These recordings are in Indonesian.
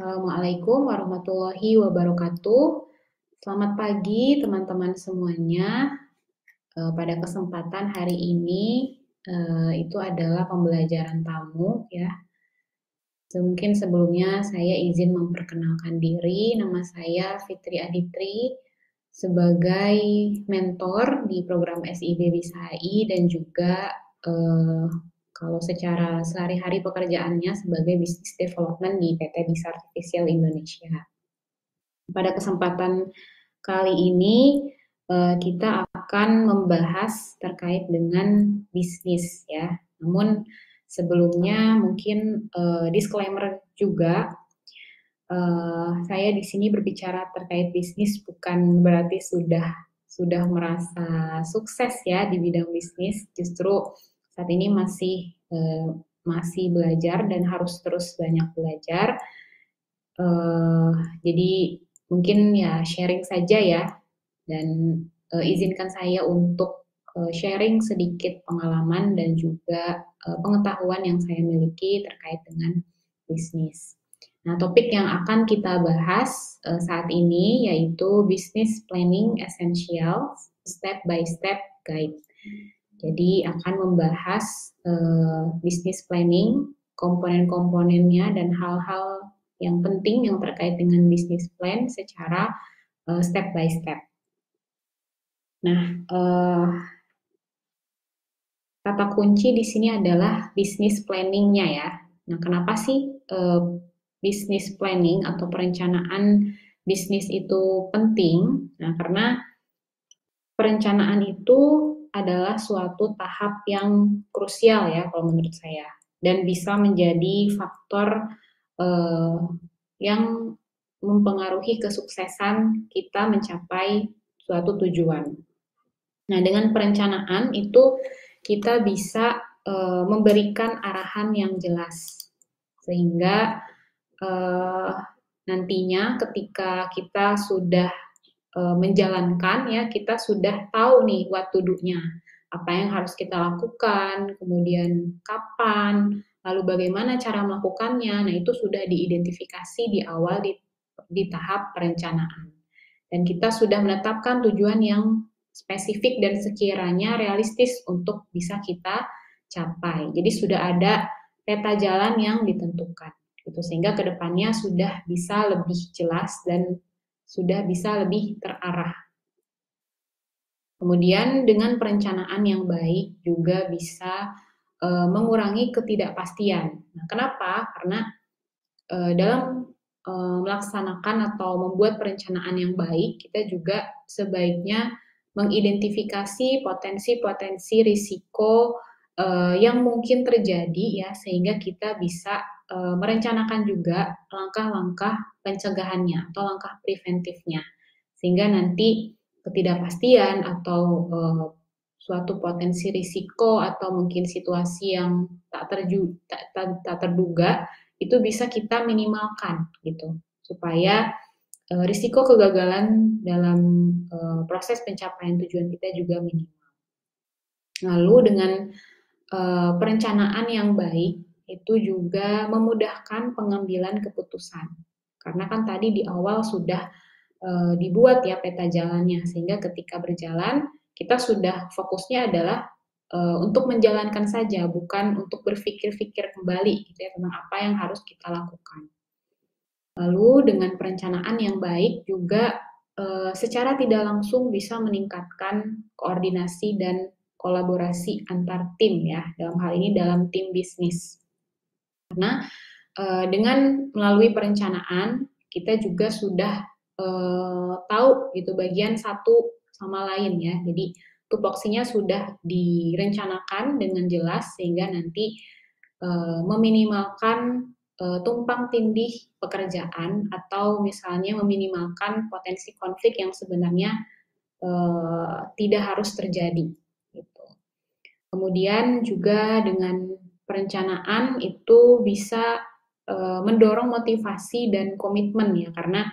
Assalamualaikum warahmatullahi wabarakatuh. Selamat pagi teman-teman semuanya. Pada kesempatan hari ini itu adalah pembelajaran tamu ya. Mungkin sebelumnya saya izin memperkenalkan diri. Nama saya Fitri Aditri sebagai mentor di program SIB Bisa HI dan juga kalau secara sehari-hari pekerjaannya sebagai Business Development di PT Bisa Artificial Indonesia. Pada kesempatan kali ini kita akan membahas terkait dengan bisnis ya. Namun sebelumnya mungkin disclaimer juga, saya di sini berbicara terkait bisnis bukan berarti sudah merasa sukses ya di bidang bisnis. Justru saat ini masih belajar dan harus terus banyak belajar. Jadi mungkin ya sharing saja ya, dan izinkan saya untuk sharing sedikit pengalaman dan juga pengetahuan yang saya miliki terkait dengan bisnis. Nah, topik yang akan kita bahas saat ini yaitu Business Planning Essentials Step by Step Guide. Jadi akan membahas business planning, komponen-komponennya dan hal-hal yang penting yang terkait dengan business plan secara step by step. Nah, kata kunci di sini adalah business planning-nya ya. Nah, kenapa sih business planning atau perencanaan bisnis itu penting? Nah, karena perencanaan itu adalah suatu tahap yang krusial ya kalau menurut saya, dan bisa menjadi faktor yang mempengaruhi kesuksesan kita mencapai suatu tujuan. Nah, dengan perencanaan itu kita bisa memberikan arahan yang jelas, sehingga nantinya ketika kita sudah menjalankan ya, kita sudah tahu nih what to do-nya, apa yang harus kita lakukan, kemudian kapan, lalu bagaimana cara melakukannya. Nah, itu sudah diidentifikasi di awal di tahap perencanaan. Dan kita sudah menetapkan tujuan yang spesifik dan sekiranya realistis untuk bisa kita capai. Jadi sudah ada peta jalan yang ditentukan, gitu, sehingga kedepannya sudah bisa lebih jelas dan sudah bisa lebih terarah. Kemudian dengan perencanaan yang baik juga bisa mengurangi ketidakpastian. Nah, kenapa? Karena dalam melaksanakan atau membuat perencanaan yang baik, kita juga sebaiknya mengidentifikasi potensi-potensi risiko yang mungkin terjadi ya, sehingga kita bisa merencanakan juga langkah-langkah pencegahannya atau langkah preventifnya, sehingga nanti ketidakpastian atau suatu potensi risiko atau mungkin situasi yang tak terduga itu bisa kita minimalkan gitu, supaya risiko kegagalan dalam proses pencapaian tujuan kita juga minimal. Lalu dengan perencanaan yang baik itu juga memudahkan pengambilan keputusan, karena kan tadi di awal sudah dibuat ya peta jalannya, sehingga ketika berjalan kita sudah fokusnya adalah untuk menjalankan saja, bukan untuk berpikir-pikir kembali gitu ya tentang apa yang harus kita lakukan. Lalu dengan perencanaan yang baik juga secara tidak langsung bisa meningkatkan koordinasi dan kolaborasi antar tim ya, dalam hal ini dalam tim bisnis. Karena dengan melalui perencanaan kita juga sudah tahu gitu bagian satu sama lain ya. Jadi tupoksinya sudah direncanakan dengan jelas sehingga nanti meminimalkan tumpang tindih pekerjaan atau misalnya meminimalkan potensi konflik yang sebenarnya tidak harus terjadi gitu. Kemudian juga dengan perencanaan itu bisa mendorong motivasi dan komitmen ya, karena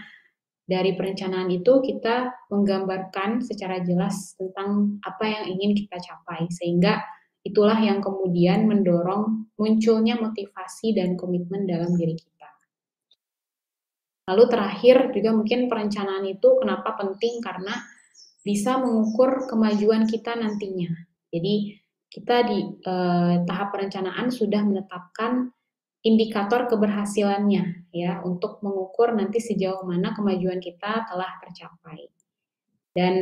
dari perencanaan itu kita menggambarkan secara jelas tentang apa yang ingin kita capai, sehingga itulah yang kemudian mendorong munculnya motivasi dan komitmen dalam diri kita. Lalu terakhir juga mungkin perencanaan itu kenapa penting, karena bisa mengukur kemajuan kita nantinya. Jadi kita di tahap perencanaan sudah menetapkan indikator keberhasilannya ya, untuk mengukur nanti sejauh mana kemajuan kita telah tercapai. Dan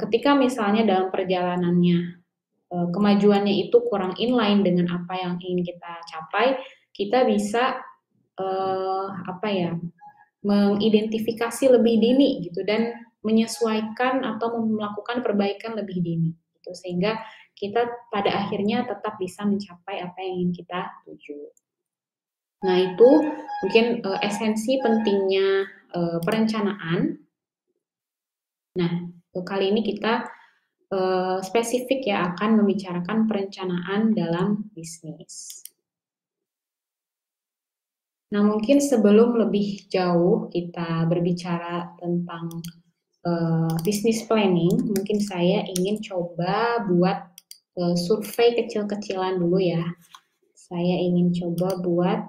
ketika misalnya dalam perjalanannya kemajuannya itu kurang inline dengan apa yang ingin kita capai, kita bisa mengidentifikasi lebih dini gitu, dan menyesuaikan atau melakukan perbaikan lebih dini gitu, sehingga kita pada akhirnya tetap bisa mencapai apa yang ingin kita tuju. Nah, itu mungkin esensi pentingnya perencanaan. Nah, kali ini kita spesifik ya akan membicarakan perencanaan dalam bisnis. Nah, mungkin sebelum lebih jauh kita berbicara tentang business planning, mungkin saya ingin coba buat survei kecil-kecilan dulu ya. Saya ingin coba buat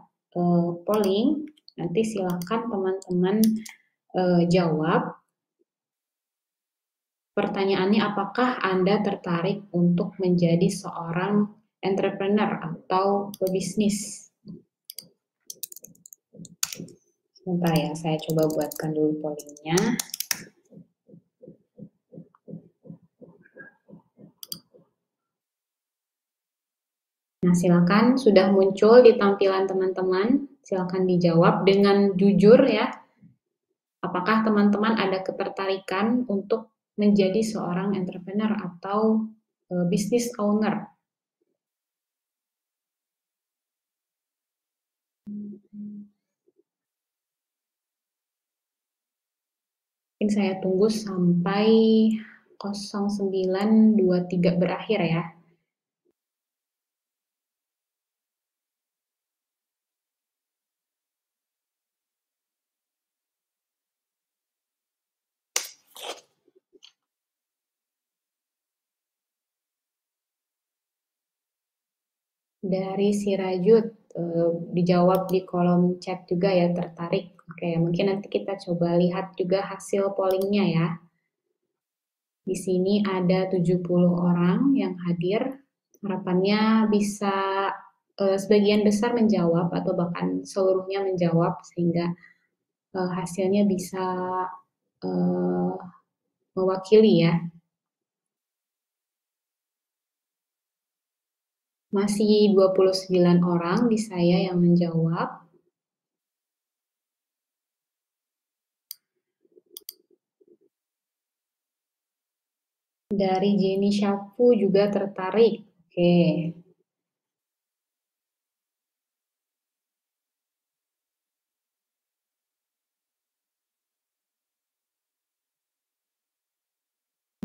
polling, nanti silakan teman-teman jawab. Pertanyaannya, apakah Anda tertarik untuk menjadi seorang entrepreneur atau pebisnis? Sebentar ya, saya coba buatkan dulu pollingnya. Nah, silakan, sudah muncul di tampilan teman-teman. Silakan dijawab dengan jujur ya. Apakah teman-teman ada ketertarikan untuk menjadi seorang entrepreneur atau business owner? Mungkin saya tunggu sampai 0923 berakhir ya. Dari si Rajut, dijawab di kolom chat juga ya, tertarik. Oke, mungkin nanti kita coba lihat juga hasil pollingnya ya. Di sini ada 70 orang yang hadir. Harapannya bisa sebagian besar menjawab atau bahkan seluruhnya menjawab, sehingga hasilnya bisa mewakili ya. Masih 29 orang di saya yang menjawab. Dari Jenny Syafu juga tertarik. Oke.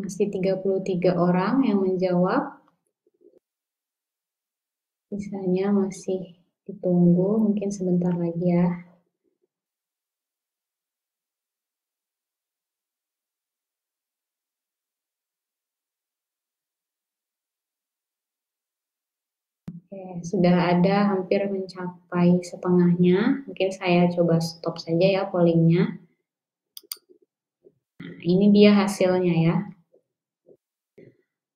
Masih 33 orang yang menjawab. Sisanya masih ditunggu, mungkin sebentar lagi ya. Oke, sudah ada hampir mencapai setengahnya. Mungkin saya coba stop saja ya pollingnya. Nah, ini dia hasilnya ya.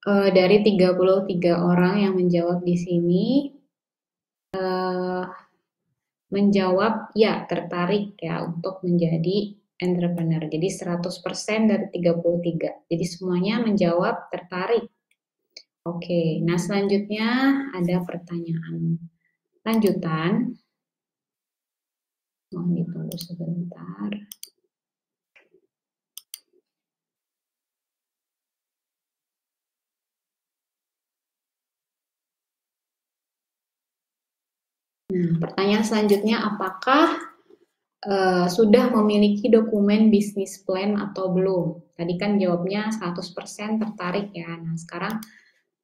Dari 33 orang yang menjawab di sini, menjawab ya tertarik ya untuk menjadi entrepreneur. Jadi 100% dari 33. Jadi semuanya menjawab tertarik. Oke, nah selanjutnya ada pertanyaan lanjutan. Mohon ditunggu sebentar. Nah, pertanyaan selanjutnya, apakah sudah memiliki dokumen bisnis plan atau belum? Tadi kan jawabnya 100% tertarik ya. Nah, sekarang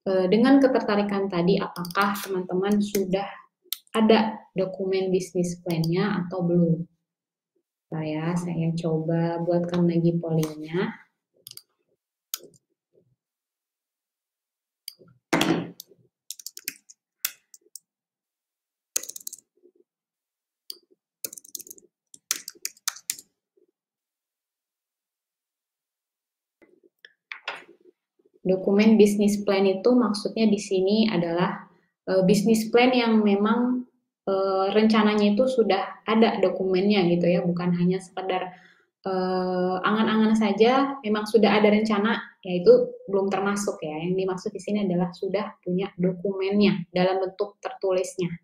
dengan ketertarikan tadi, apakah teman-teman sudah ada dokumen bisnis plan-nya atau belum? Saya coba buatkan lagi pollingnya. Dokumen bisnis plan itu maksudnya di sini adalah bisnis plan yang memang rencananya itu sudah ada dokumennya gitu ya, bukan hanya sekedar angan-angan saja, memang sudah ada rencana, yaitu belum termasuk ya. Yang dimaksud di sini adalah sudah punya dokumennya dalam bentuk tertulisnya.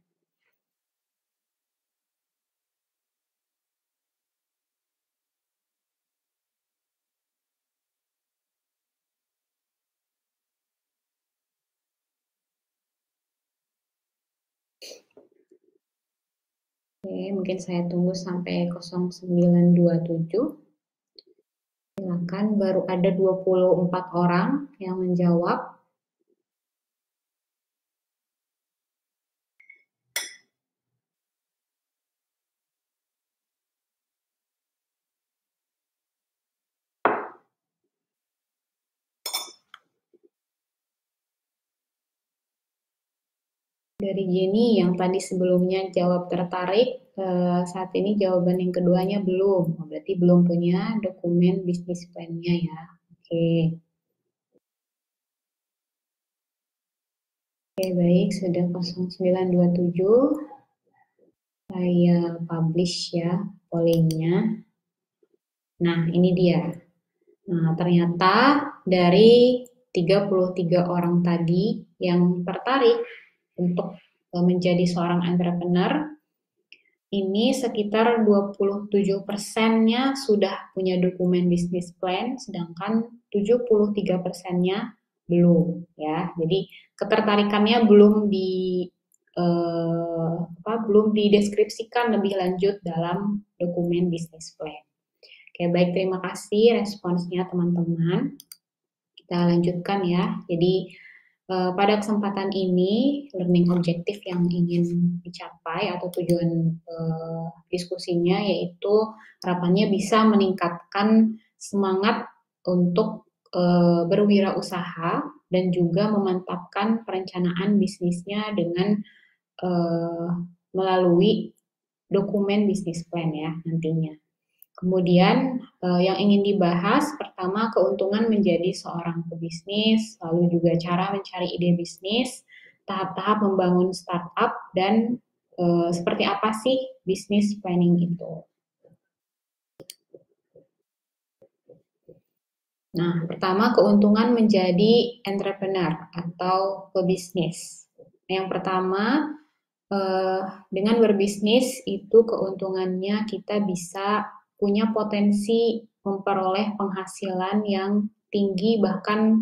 Oke, mungkin saya tunggu sampai 0927. Silakan, baru ada 24 orang yang menjawab. Dari Jenny yang tadi sebelumnya jawab tertarik, saat ini jawaban yang keduanya belum. Berarti belum punya dokumen bisnis plan-nya ya. Oke. Oke, baik, sudah 0927. Saya publish ya pollingnya. Nah, ini dia. Nah, ternyata dari 33 orang tadi yang tertarik untuk menjadi seorang entrepreneur, ini sekitar 27%-nya sudah punya dokumen bisnis plan, sedangkan 73%-nya belum ya. Jadi ketertarikannya belum dideskripsikan lebih lanjut dalam dokumen bisnis plan. Oke, baik, terima kasih responsnya teman-teman. Kita lanjutkan ya. Jadi pada kesempatan ini, learning objektif yang ingin dicapai atau tujuan diskusinya yaitu harapannya bisa meningkatkan semangat untuk berwirausaha dan juga memantapkan perencanaan bisnisnya dengan melalui dokumen bisnis plan ya nantinya. Kemudian yang ingin dibahas pertama keuntungan menjadi seorang pebisnis, lalu juga cara mencari ide bisnis, tahap-tahap membangun startup, dan seperti apa sih bisnis planning itu. Nah, pertama keuntungan menjadi entrepreneur atau pebisnis. Yang pertama, dengan berbisnis itu keuntungannya kita bisa punya potensi memperoleh penghasilan yang tinggi, bahkan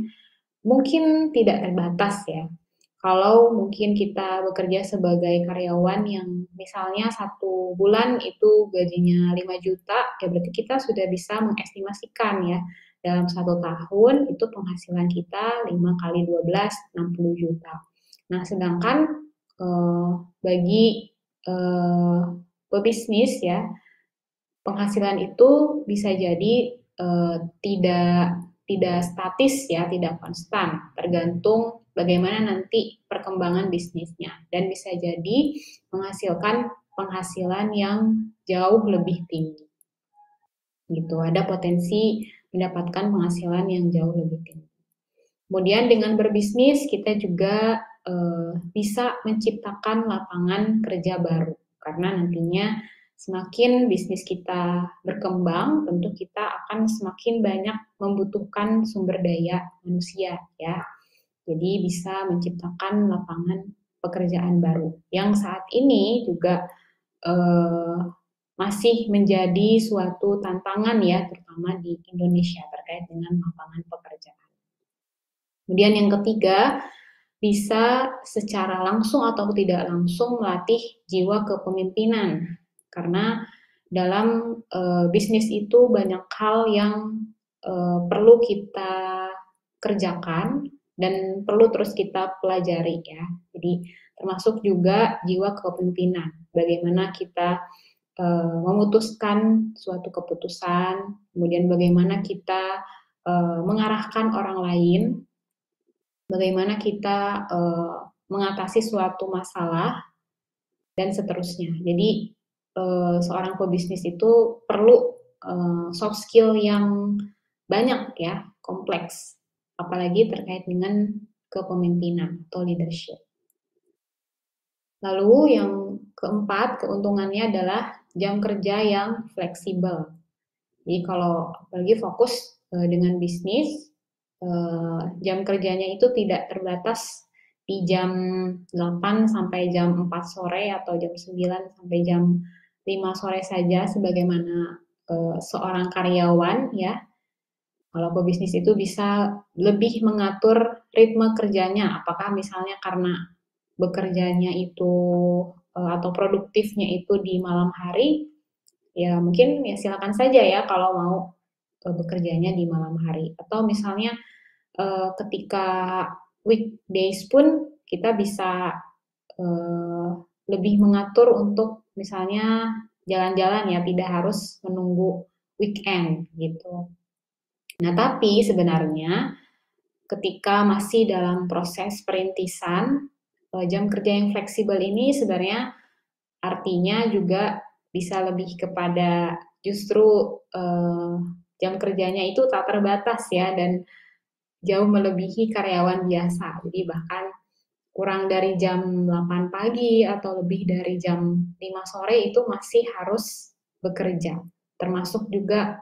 mungkin tidak terbatas ya. Kalau mungkin kita bekerja sebagai karyawan yang misalnya 1 bulan itu gajinya 5 juta, ya berarti kita sudah bisa mengestimasikan ya, dalam 1 tahun itu penghasilan kita 5 kali 12, 60 juta. Nah, sedangkan bagi pebisnis ya, penghasilan itu bisa jadi tidak statis ya, tidak konstan, tergantung bagaimana nanti perkembangan bisnisnya, dan bisa jadi menghasilkan penghasilan yang jauh lebih tinggi. Gitu, ada potensi mendapatkan penghasilan yang jauh lebih tinggi. Kemudian dengan berbisnis kita juga bisa menciptakan lapangan kerja baru, karena nantinya semakin bisnis kita berkembang, tentu kita akan semakin banyak membutuhkan sumber daya manusia ya. Jadi bisa menciptakan lapangan pekerjaan baru yang saat ini juga masih menjadi suatu tantangan ya, terutama di Indonesia terkait dengan lapangan pekerjaan. Kemudian yang ketiga, bisa secara langsung atau tidak langsung melatih jiwa kepemimpinan, karena dalam bisnis itu banyak hal yang perlu kita kerjakan dan perlu terus kita pelajari ya. Jadi termasuk juga jiwa kepemimpinan, bagaimana kita memutuskan suatu keputusan, kemudian bagaimana kita mengarahkan orang lain, bagaimana kita mengatasi suatu masalah, dan seterusnya. Jadi seorang pebisnis itu perlu soft skill yang banyak ya, kompleks. apalagi terkait dengan kepemimpinan atau leadership. Lalu yang keempat, keuntungannya adalah jam kerja yang fleksibel. Jadi kalau apalagi fokus dengan bisnis, jam kerjanya itu tidak terbatas di jam 8 sampai jam 4 sore atau jam 9 sampai jam 5 sore saja sebagaimana seorang karyawan ya. Kalau pebisnis itu bisa lebih mengatur ritme kerjanya, apakah misalnya karena bekerjanya itu atau produktifnya itu di malam hari, ya mungkin ya silakan saja ya kalau mau bekerjanya di malam hari. Atau misalnya ketika weekdays pun kita bisa lebih mengatur untuk misalnya jalan-jalan ya, tidak harus menunggu weekend gitu. Nah, tapi sebenarnya ketika masih dalam proses perintisan, jam kerja yang fleksibel ini sebenarnya artinya juga bisa lebih kepada justru jam kerjanya itu tak terbatas ya dan jauh melebihi karyawan biasa. Jadi bahkan kurang dari jam 8 pagi atau lebih dari jam 5 sore itu masih harus bekerja. Termasuk juga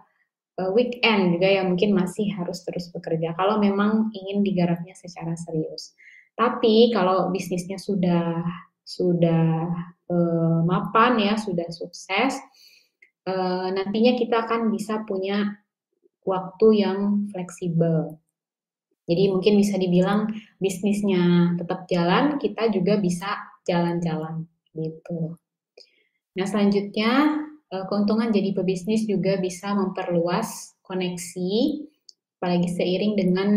weekend juga yang mungkin masih harus terus bekerja kalau memang ingin digarapnya secara serius. Tapi kalau bisnisnya sudah mapan ya, sudah sukses, nantinya kita akan bisa punya waktu yang fleksibel. Jadi mungkin bisa dibilang bisnisnya tetap jalan, kita juga bisa jalan-jalan gitu. Nah, selanjutnya keuntungan jadi pebisnis juga bisa memperluas koneksi, apalagi seiring dengan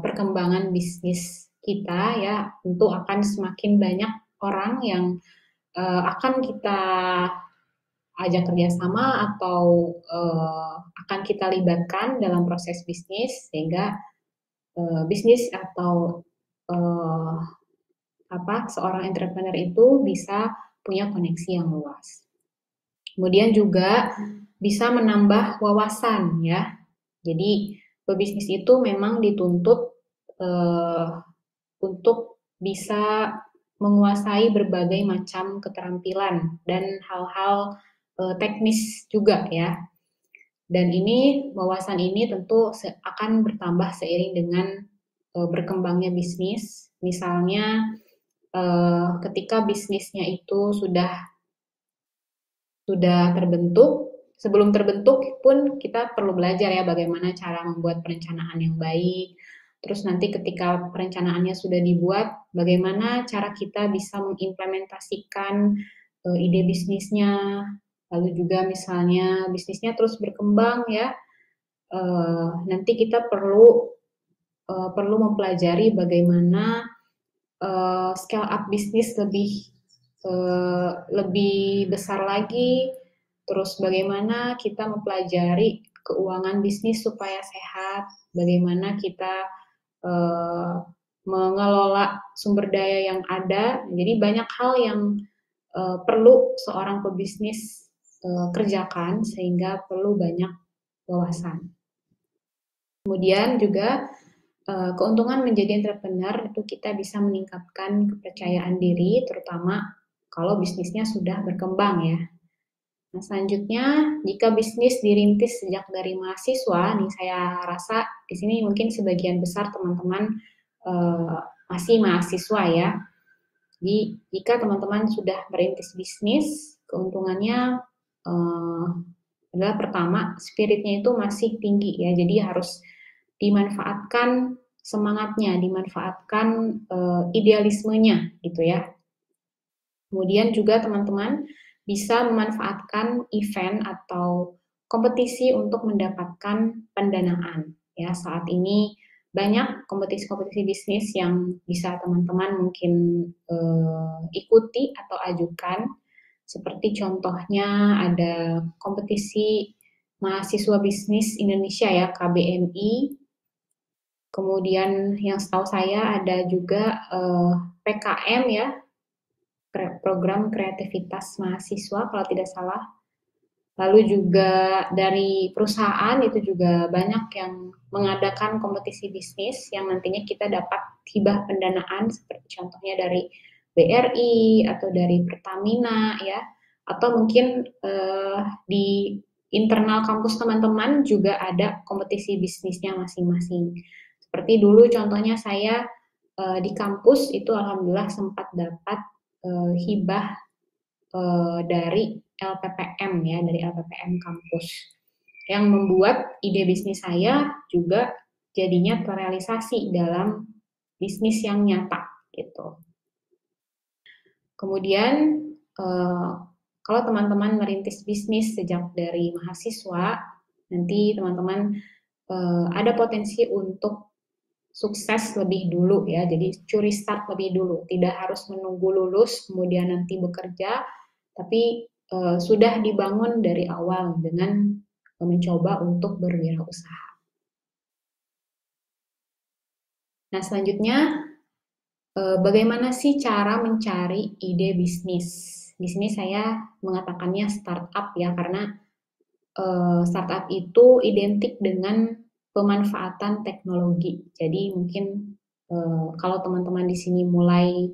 perkembangan bisnis kita ya, tentu akan semakin banyak orang yang akan kita ajak kerjasama atau akan kita libatkan dalam proses bisnis sehingga bisnis atau seorang entrepreneur itu bisa punya koneksi yang luas. Kemudian juga bisa menambah wawasan ya. Jadi pebisnis itu memang dituntut untuk bisa menguasai berbagai macam keterampilan dan hal-hal teknis juga ya. Dan wawasan ini tentu akan bertambah seiring dengan berkembangnya bisnis. Misalnya ketika bisnisnya itu sudah terbentuk, sebelum terbentuk pun kita perlu belajar ya bagaimana cara membuat perencanaan yang baik. Terus nanti ketika perencanaannya sudah dibuat, bagaimana cara kita bisa mengimplementasikan ide bisnisnya. Lalu juga misalnya bisnisnya terus berkembang ya, nanti kita perlu mempelajari bagaimana scale up bisnis lebih besar lagi, terus bagaimana kita mempelajari keuangan bisnis supaya sehat, bagaimana kita mengelola sumber daya yang ada. Jadi banyak hal yang perlu seorang pebisnis kerjakan sehingga perlu banyak wawasan. Kemudian juga keuntungan menjadi entrepreneur itu kita bisa meningkatkan kepercayaan diri, terutama kalau bisnisnya sudah berkembang ya. Nah, selanjutnya jika bisnis dirintis sejak dari mahasiswa, nih saya rasa di sini mungkin sebagian besar teman-teman masih mahasiswa ya. Jadi jika teman-teman sudah merintis bisnis, keuntungannya adalah pertama spiritnya itu masih tinggi ya, jadi harus dimanfaatkan semangatnya, dimanfaatkan idealismenya gitu ya. Kemudian juga teman-teman bisa memanfaatkan event atau kompetisi untuk mendapatkan pendanaan. Ya, saat ini banyak kompetisi-kompetisi bisnis yang bisa teman-teman mungkin ikuti atau ajukan. Seperti contohnya ada kompetisi mahasiswa bisnis Indonesia ya, KBMI. Kemudian yang setahu saya ada juga PKM ya, program kreativitas mahasiswa kalau tidak salah. Lalu juga dari perusahaan itu juga banyak yang mengadakan kompetisi bisnis yang nantinya kita dapat hibah pendanaan seperti contohnya dari BRI atau dari Pertamina ya, atau mungkin di internal kampus teman-teman juga ada kompetisi bisnisnya masing-masing. Seperti dulu contohnya saya di kampus itu alhamdulillah sempat dapat hibah dari LPPM ya, dari LPPM kampus yang membuat ide bisnis saya juga jadinya terrealisasi dalam bisnis yang nyata gitu. Kemudian kalau teman-teman merintis bisnis sejak dari mahasiswa, nanti teman-teman ada potensi untuk sukses lebih dulu ya, jadi curi start lebih dulu, tidak harus menunggu lulus kemudian nanti bekerja, tapi sudah dibangun dari awal dengan mencoba untuk berwirausaha. Nah, selanjutnya bagaimana sih cara mencari ide bisnis? Di sini saya mengatakannya startup ya, karena startup itu identik dengan pemanfaatan teknologi. Jadi mungkin kalau teman-teman di sini mulai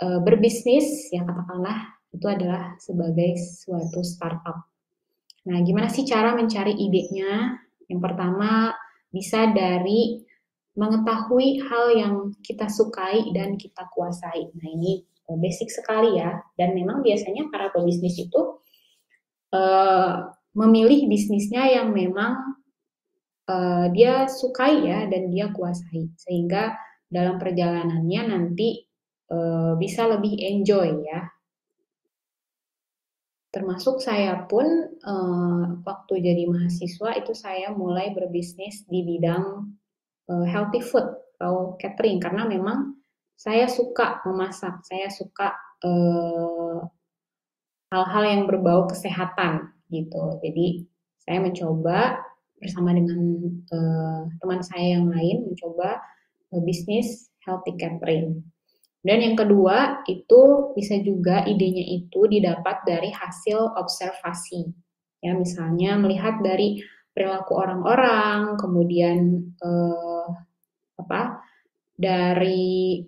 berbisnis, ya katakanlah itu adalah sebagai suatu startup. Nah, gimana sih cara mencari idenya? Yang pertama, bisa dari mengetahui hal yang kita sukai dan kita kuasai. Nah, ini basic sekali ya. Dan memang biasanya para pebisnis itu memilih bisnisnya yang memang dia sukai ya dan dia kuasai. Sehingga dalam perjalanannya nanti bisa lebih enjoy ya. Termasuk saya pun waktu jadi mahasiswa itu saya mulai berbisnis di bidang healthy food atau catering karena memang saya suka memasak, saya suka hal-hal yang berbau kesehatan gitu. Jadi saya mencoba bersama dengan teman saya yang lain mencoba bisnis healthy catering. Dan yang kedua, itu bisa juga idenya itu didapat dari hasil observasi. Ya, misalnya melihat dari perilaku orang-orang, kemudian dari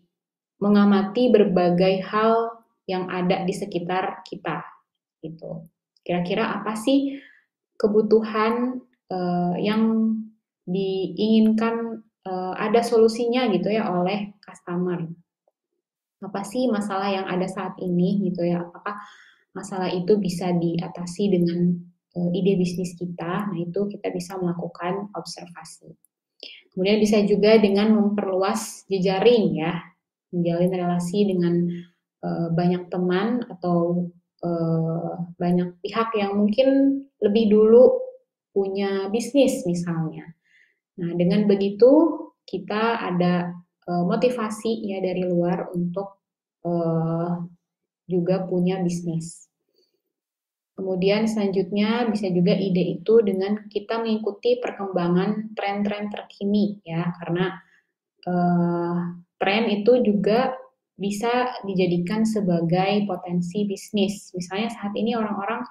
mengamati berbagai hal yang ada di sekitar kita gitu. Kira-kira apa sih kebutuhan yang diinginkan ada solusinya gitu ya oleh customer. Apa sih masalah yang ada saat ini gitu ya, apakah masalah itu bisa diatasi dengan ide bisnis kita. Nah, itu kita bisa melakukan observasi. Kemudian bisa juga dengan memperluas jejaring ya, menjalin relasi dengan banyak teman atau banyak pihak yang mungkin lebih dulu punya bisnis misalnya. Nah, dengan begitu kita ada motivasi ya dari luar untuk juga punya bisnis. Kemudian selanjutnya bisa juga ide itu dengan kita mengikuti perkembangan tren-tren terkini ya, karena tren itu juga bisa dijadikan sebagai potensi bisnis. Misalnya saat ini orang-orang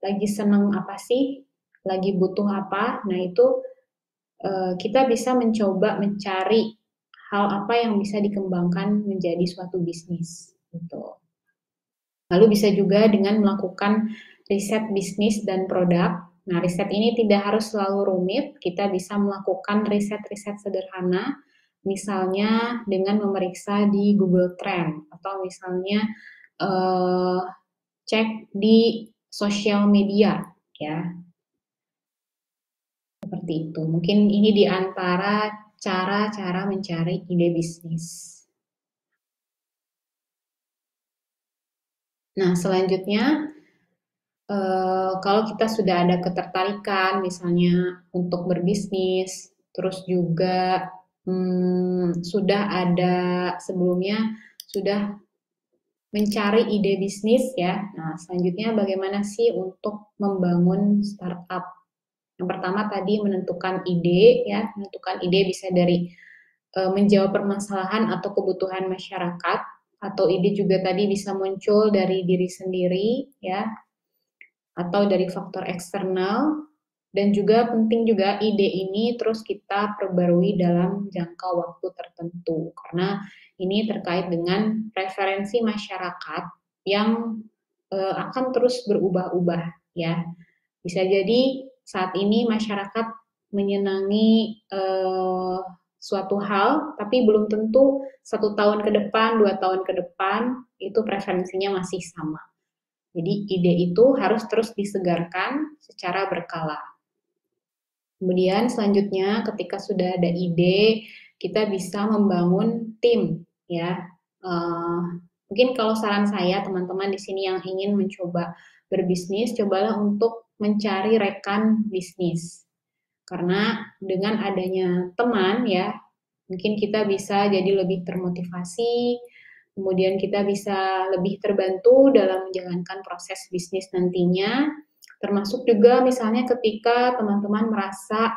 lagi seneng apa sih, lagi butuh apa, nah itu kita bisa mencoba mencari hal apa yang bisa dikembangkan menjadi suatu bisnis gitu. Lalu bisa juga dengan melakukan riset bisnis dan produk. Nah, riset ini tidak harus selalu rumit, kita bisa melakukan riset-riset sederhana, misalnya dengan memeriksa di Google Trend, atau misalnya cek di sosial media, ya. Seperti itu. Mungkin ini di antara cara-cara mencari ide bisnis. Nah, selanjutnya kalau kita sudah ada ketertarikan misalnya untuk berbisnis, terus juga sudah ada sebelumnya sudah mencari ide bisnis ya. Nah, selanjutnya bagaimana sih untuk membangun startup? Yang pertama tadi menentukan ide ya, menentukan ide bisa dari menjawab permasalahan atau kebutuhan masyarakat, atau ide juga tadi bisa muncul dari diri sendiri ya. atau dari faktor eksternal, dan juga penting juga ide ini terus kita perbarui dalam jangka waktu tertentu, karena ini terkait dengan preferensi masyarakat yang akan terus berubah-ubah ya. Bisa jadi saat ini masyarakat menyenangi suatu hal, tapi belum tentu 1 tahun ke depan, 2 tahun ke depan itu preferensinya masih sama. Jadi ide itu harus terus disegarkan secara berkala. Kemudian selanjutnya ketika sudah ada ide, kita bisa membangun tim ya. Mungkin kalau saran saya teman-teman di sini yang ingin mencoba berbisnis, cobalah untuk mencari rekan bisnis. Karena dengan adanya teman ya, mungkin kita bisa jadi lebih termotivasi, kemudian kita bisa lebih terbantu dalam menjalankan proses bisnis nantinya, termasuk juga misalnya ketika teman-teman merasa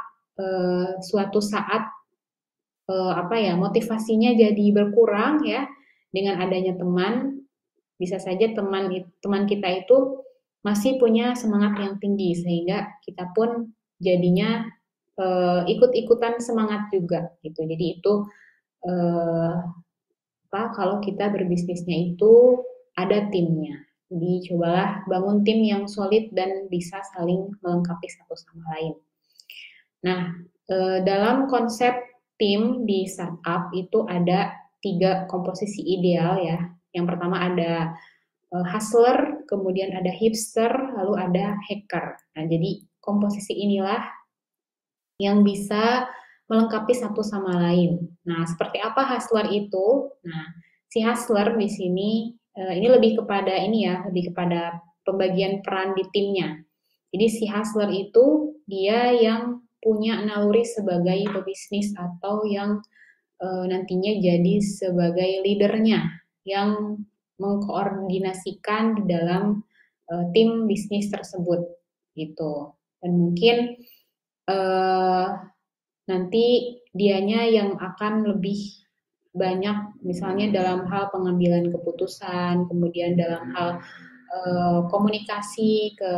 suatu saat motivasinya jadi berkurang ya, dengan adanya teman, bisa saja teman kita itu masih punya semangat yang tinggi sehingga kita pun jadinya ikut-ikutan semangat juga gitu. Jadi itu kalau kita berbisnisnya itu ada timnya. Jadi cobalah bangun tim yang solid dan bisa saling melengkapi satu sama lain. Nah, dalam konsep tim di startup itu ada 3 komposisi ideal ya. Yang pertama ada hustler, kemudian ada hipster, lalu ada hacker. Nah, jadi komposisi inilah yang bisa melengkapi satu sama lain. Nah, seperti apa hustler itu? Nah, si hustler di sini ini lebih kepada pembagian peran di timnya. Jadi si hustler itu dia yang punya naluri sebagai pebisnis atau yang nantinya jadi sebagai leadernya yang mengkoordinasikan di dalam tim bisnis tersebut gitu. Dan mungkin nanti dianya yang akan lebih banyak misalnya dalam hal pengambilan keputusan, kemudian dalam hal komunikasi ke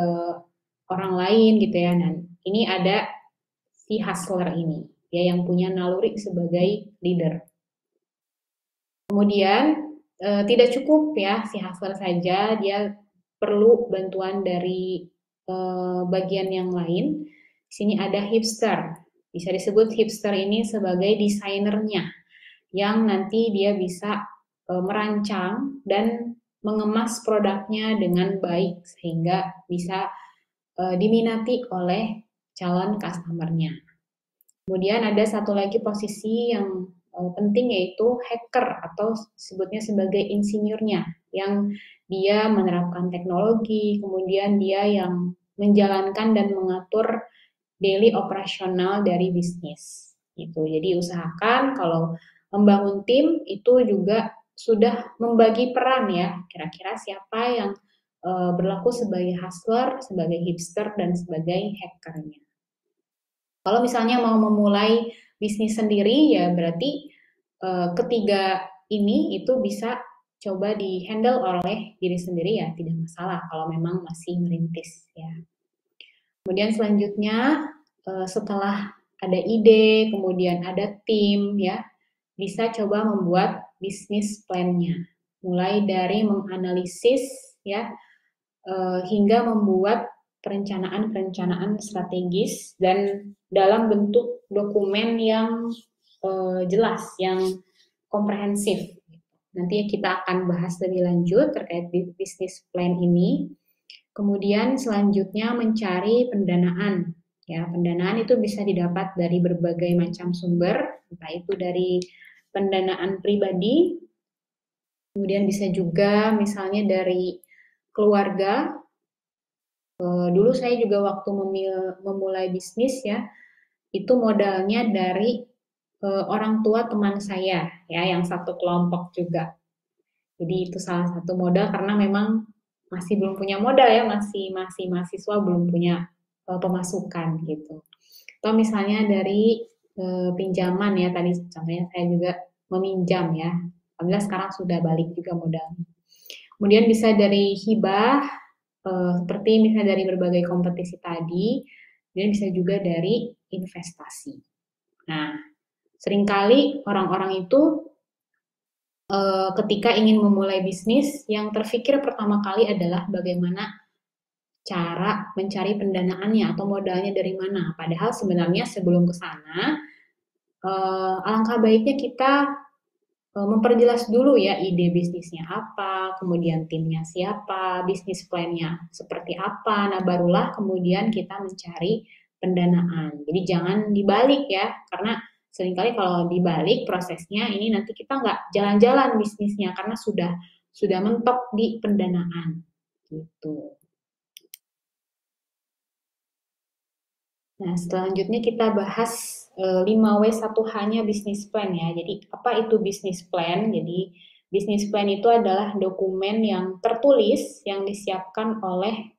orang lain gitu ya. Nah, ini ada si hustler ini, ya yang punya naluri sebagai leader. Kemudian tidak cukup ya si hustler saja, dia perlu bantuan dari bagian yang lain. Di sini ada hipster. Bisa disebut hipster ini sebagai desainernya yang nanti dia bisa merancang dan mengemas produknya dengan baik sehingga bisa diminati oleh calon customer-nya. Kemudian ada satu lagi posisi yang penting yaitu hacker atau sebutnya sebagai insinyurnya yang dia menerapkan teknologi, kemudian dia yang menjalankan dan mengatur daily operasional dari bisnis. Gitu. Jadi usahakan kalau membangun tim itu juga sudah membagi peran ya. Kira-kira siapa yang berlaku sebagai hustler, sebagai hipster, dan sebagai hackernya. Kalau misalnya mau memulai bisnis sendiri ya berarti ketiga ini itu bisa coba di-handle oleh diri sendiri ya, tidak masalah kalau memang masih merintis ya. Kemudian selanjutnya setelah ada ide, kemudian ada tim ya, bisa coba membuat bisnis plan-nya. Mulai dari menganalisis ya hingga membuat perencanaan strategis dan dalam bentuk dokumen yang jelas, yang komprehensif. Nanti kita akan bahas lebih lanjut terkait bisnis plan ini. Kemudian selanjutnya mencari pendanaan. Ya, pendanaan itu bisa didapat dari berbagai macam sumber, entah itu dari pendanaan pribadi, kemudian bisa juga misalnya dari keluarga. Dulu saya juga waktu memulai bisnis ya, itu modalnya dari orang tua teman saya ya, yang satu kelompok juga. Jadi itu salah satu modal karena memang masih belum punya modal ya, masih mahasiswa belum punya pemasukan gitu. Atau misalnya dari pinjaman ya, tadi contohnya saya juga meminjam ya. Alhamdulillah sekarang sudah balik juga modalnya. Kemudian bisa dari hibah seperti misalnya dari berbagai kompetisi tadi, dan bisa juga dari investasi. Nah, seringkali orang-orang itu ketika ingin memulai bisnis, yang terfikir pertama kali adalah bagaimana cara mencari pendanaannya atau modalnya dari mana. Padahal sebenarnya sebelum ke sana, alangkah baiknya kita memperjelas dulu ya ide bisnisnya apa, kemudian timnya siapa, bisnis plan-nya seperti apa. Nah, barulah kemudian kita mencari pendanaan. Jadi jangan dibalik ya, karena seringkali kalau dibalik prosesnya ini nanti kita nggak jalan-jalan bisnisnya karena sudah mentok di pendanaan gitu. Nah, selanjutnya kita bahas 5W1H-nya bisnis plan ya. Jadi, apa itu bisnis plan? Jadi, bisnis plan itu adalah dokumen yang tertulis yang disiapkan oleh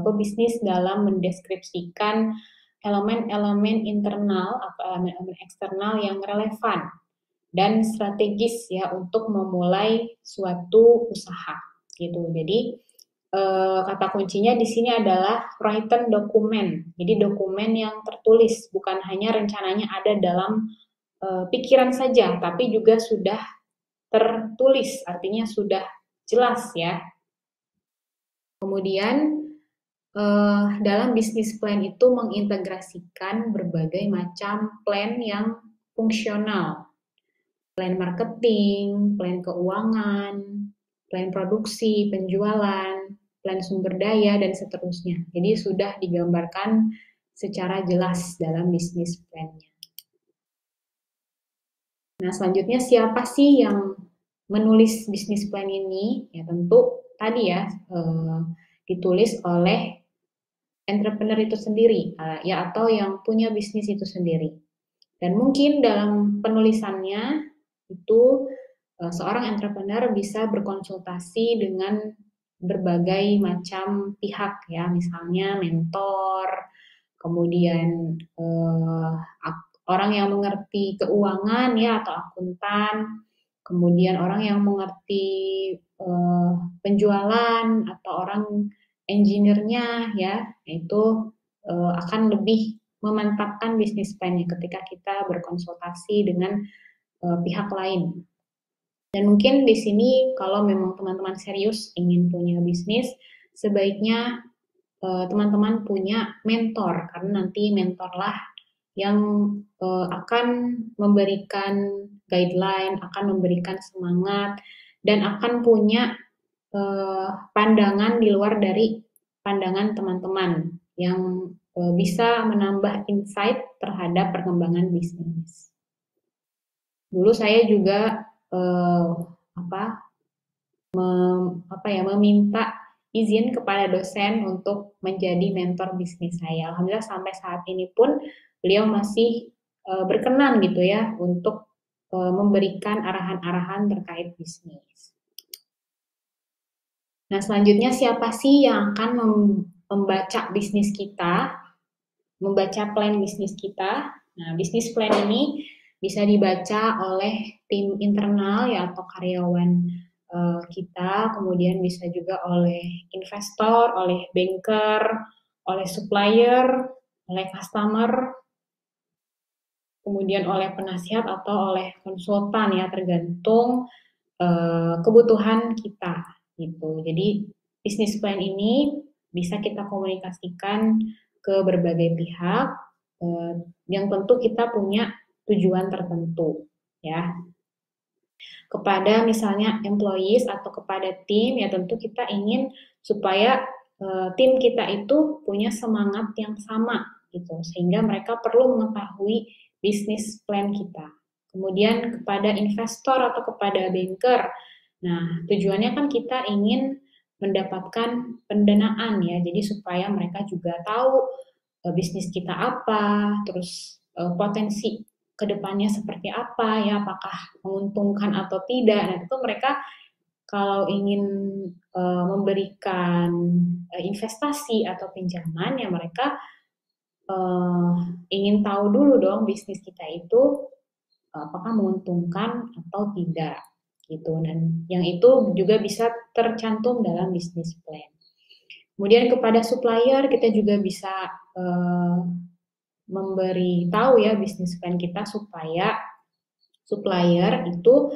pebisnis dalam mendeskripsikan elemen-elemen internal atau elemen-elemen eksternal yang relevan dan strategis ya untuk memulai suatu usaha gitu. Jadi, kata kuncinya di sini adalah written document. Jadi dokumen yang tertulis, bukan hanya rencananya ada dalam pikiran saja, tapi juga sudah tertulis, artinya sudah jelas ya. Kemudian dalam bisnis plan itu mengintegrasikan berbagai macam plan yang fungsional. Plan marketing, plan keuangan, plan produksi, penjualan, plan sumber daya, dan seterusnya. Jadi sudah digambarkan secara jelas dalam bisnis plan-nya. Nah, selanjutnya siapa sih yang menulis bisnis plan ini? Ya tentu tadi ya ditulis oleh entrepreneur itu sendiri, ya atau yang punya bisnis itu sendiri. Dan mungkin dalam penulisannya itu seorang entrepreneur bisa berkonsultasi dengan berbagai macam pihak ya, misalnya mentor, kemudian orang yang mengerti keuangan ya atau akuntan, kemudian orang yang mengerti penjualan atau orang engineer-nya ya, itu akan lebih memantapkan bisnis plan-nya ketika kita berkonsultasi dengan pihak lain. Dan mungkin di sini kalau memang teman-teman serius ingin punya bisnis, sebaiknya teman-teman punya mentor, karena nanti mentorlah yang akan memberikan guideline, akan memberikan semangat, dan akan punya pandangan di luar dari pandangan teman-teman yang bisa menambah insight terhadap perkembangan bisnis. Dulu saya juga meminta izin kepada dosen untuk menjadi mentor bisnis saya. Alhamdulillah sampai saat ini pun beliau masih berkenan gitu ya untuk memberikan arahan-arahan terkait bisnis. Nah, selanjutnya siapa sih yang akan membaca bisnis kita, membaca plan bisnis kita? Nah, bisnis plan ini bisa dibaca oleh tim internal ya atau karyawan kita, kemudian bisa juga oleh investor, oleh banker, oleh supplier, oleh customer, kemudian oleh penasihat atau oleh konsultan ya, tergantung kebutuhan kita gitu. Jadi bisnis plan ini bisa kita komunikasikan ke berbagai pihak yang tentu kita punya tujuan tertentu ya. Kepada misalnya employees atau kepada tim ya tentu kita ingin supaya tim kita itu punya semangat yang sama gitu sehingga mereka perlu mengetahui bisnis plan kita. Kemudian kepada investor atau kepada banker. Nah, tujuannya kan kita ingin mendapatkan pendanaan ya. Jadi supaya mereka juga tahu bisnis kita apa, terus potensi kedepannya seperti apa ya, apakah menguntungkan atau tidak. Nah, itu mereka kalau ingin memberikan investasi atau pinjaman ya mereka ingin tahu dulu dong bisnis kita itu apakah menguntungkan atau tidak gitu. Dan yang itu juga bisa tercantum dalam bisnis plan. Kemudian kepada supplier kita juga bisa memberi tahu ya bisnis plan kita supaya supplier itu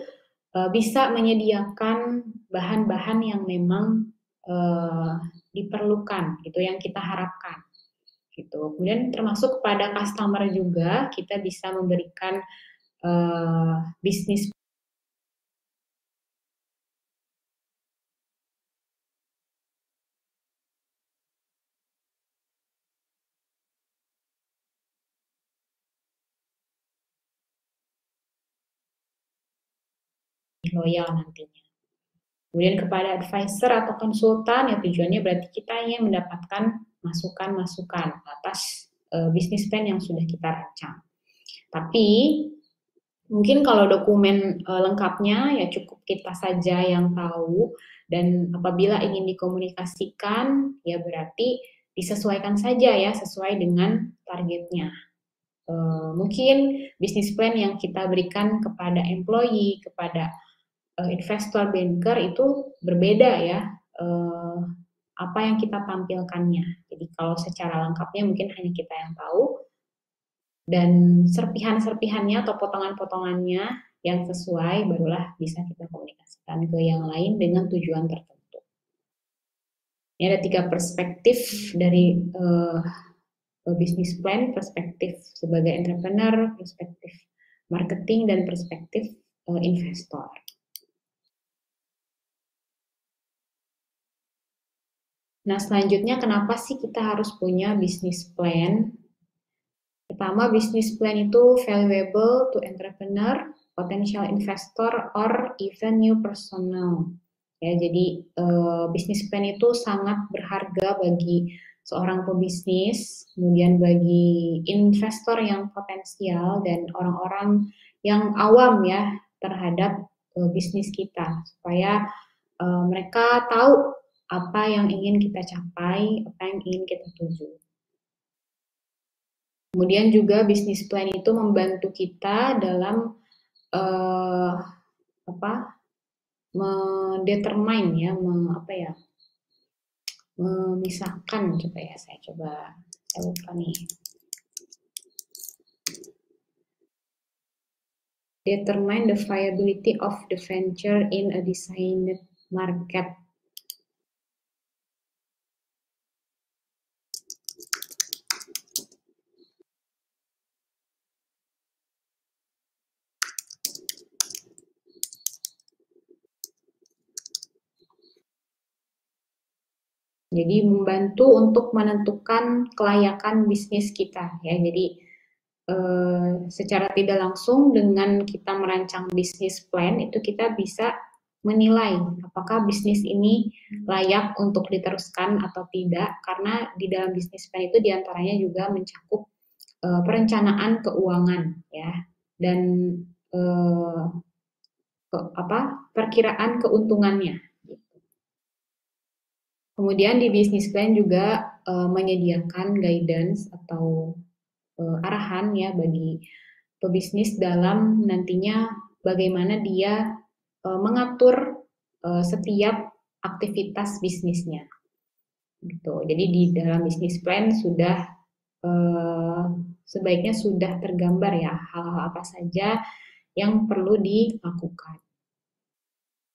bisa menyediakan bahan-bahan yang memang diperlukan, itu yang kita harapkan. Gitu. Kemudian termasuk pada customer juga kita bisa memberikan bisnis loyal nantinya. Kemudian kepada advisor atau konsultan, ya tujuannya berarti kita ingin mendapatkan masukan-masukan atas bisnis plan yang sudah kita rancang. Tapi mungkin kalau dokumen lengkapnya ya cukup kita saja yang tahu, dan apabila ingin dikomunikasikan ya berarti disesuaikan saja ya sesuai dengan targetnya. Mungkin bisnis plan yang kita berikan kepada employee, kepada investor banker itu berbeda ya apa yang kita tampilkannya. Jadi kalau secara lengkapnya mungkin hanya kita yang tahu, dan serpihan-serpihannya atau potongan-potongannya yang sesuai barulah bisa kita komunikasikan ke yang lain dengan tujuan tertentu. Ini ada 3 perspektif dari bisnis plan: perspektif sebagai entrepreneur, perspektif marketing, dan perspektif investor. Nah, selanjutnya kenapa sih kita harus punya bisnis plan? Pertama, bisnis plan itu valuable to entrepreneur, potential investor, or even new personnel. Ya, jadi bisnis plan itu sangat berharga bagi seorang pebisnis, kemudian bagi investor yang potensial dan orang-orang yang awam ya terhadap bisnis kita, supaya mereka tahu apa yang ingin kita capai, apa yang ingin kita tuju. Kemudian juga bisnis plan itu membantu kita dalam mendetermine ya, memisahkan, saya lupa nih. Determine the viability of the venture in a designated market. Jadi membantu untuk menentukan kelayakan bisnis kita ya. Jadi secara tidak langsung dengan kita merancang bisnis plan itu kita bisa menilai apakah bisnis ini layak untuk diteruskan atau tidak, karena di dalam bisnis plan itu diantaranya juga mencakup perencanaan keuangan ya, dan perkiraan keuntungannya. Kemudian di bisnis plan juga menyediakan guidance atau arahan ya bagi pebisnis dalam nantinya bagaimana dia mengatur setiap aktivitas bisnisnya. Gitu. Jadi di dalam bisnis plan sudah sebaiknya sudah tergambar ya hal-hal apa saja yang perlu dilakukan.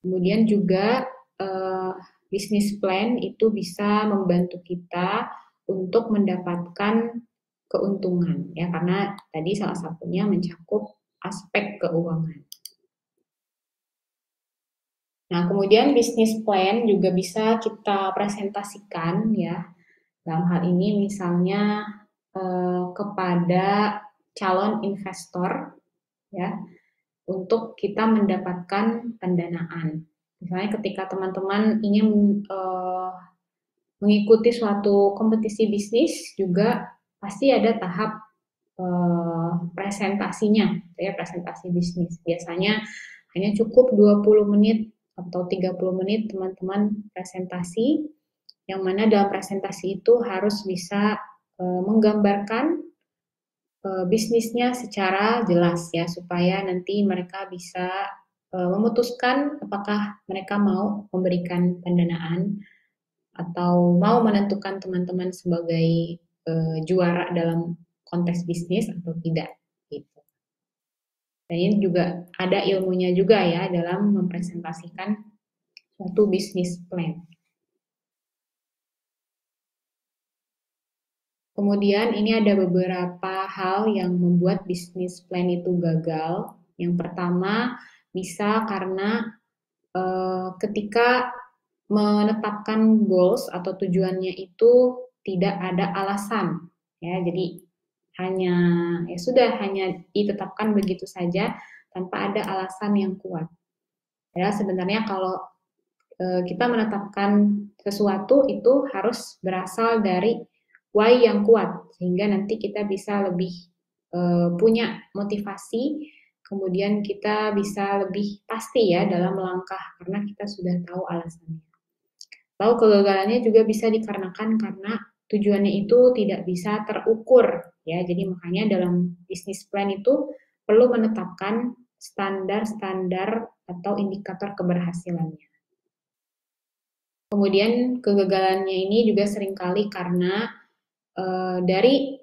Kemudian juga bisnis plan itu bisa membantu kita untuk mendapatkan keuntungan ya, karena tadi salah satunya mencakup aspek keuangan. Nah, kemudian bisnis plan juga bisa kita presentasikan ya. Dalam hal ini misalnya kepada calon investor ya, untuk kita mendapatkan pendanaan. Misalnya ketika teman-teman ingin mengikuti suatu kompetisi bisnis, juga pasti ada tahap presentasinya, ya, presentasi bisnis. Biasanya hanya cukup 20 menit atau 30 menit teman-teman presentasi, yang mana dalam presentasi itu harus bisa menggambarkan bisnisnya secara jelas ya, supaya nanti mereka bisa memutuskan apakah mereka mau memberikan pendanaan atau mau menentukan teman-teman sebagai juara dalam kontes bisnis atau tidak gitu. Dan ini juga ada ilmunya juga ya dalam mempresentasikan suatu bisnis plan. Kemudian ini ada beberapa hal yang membuat bisnis plan itu gagal. Yang pertama bisa karena ketika menetapkan goals atau tujuannya itu tidak ada alasan ya, jadi hanya ditetapkan begitu saja tanpa ada alasan yang kuat. Ya sebenarnya kalau kita menetapkan sesuatu itu harus berasal dari why yang kuat sehingga nanti kita bisa lebih punya motivasi, kemudian kita bisa lebih pasti ya dalam melangkah karena kita sudah tahu alasannya. Lalu kegagalannya juga bisa dikarenakan karena tujuannya itu tidak bisa terukur ya. Jadi makanya dalam bisnis plan itu perlu menetapkan standar-standar atau indikator keberhasilannya. Kemudian kegagalannya ini juga seringkali karena dari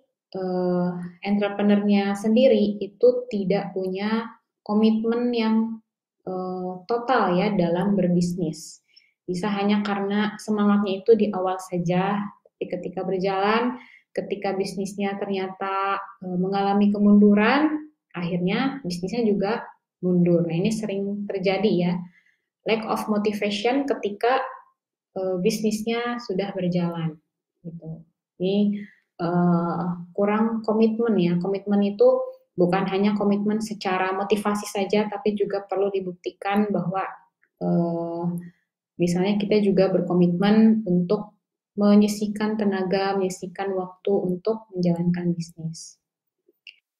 entrepreneurnya sendiri itu tidak punya komitmen yang total ya dalam berbisnis. Bisa hanya karena semangatnya itu di awal saja, tapi ketika berjalan, ketika bisnisnya ternyata mengalami kemunduran, akhirnya bisnisnya juga mundur. Nah ini sering terjadi ya, lack of motivation ketika bisnisnya sudah berjalan. Gitu. Ini kurang komitmen ya. Komitmen itu bukan hanya komitmen secara motivasi saja, tapi juga perlu dibuktikan bahwa misalnya kita juga berkomitmen untuk menyisihkan tenaga, menyisihkan waktu untuk menjalankan bisnis.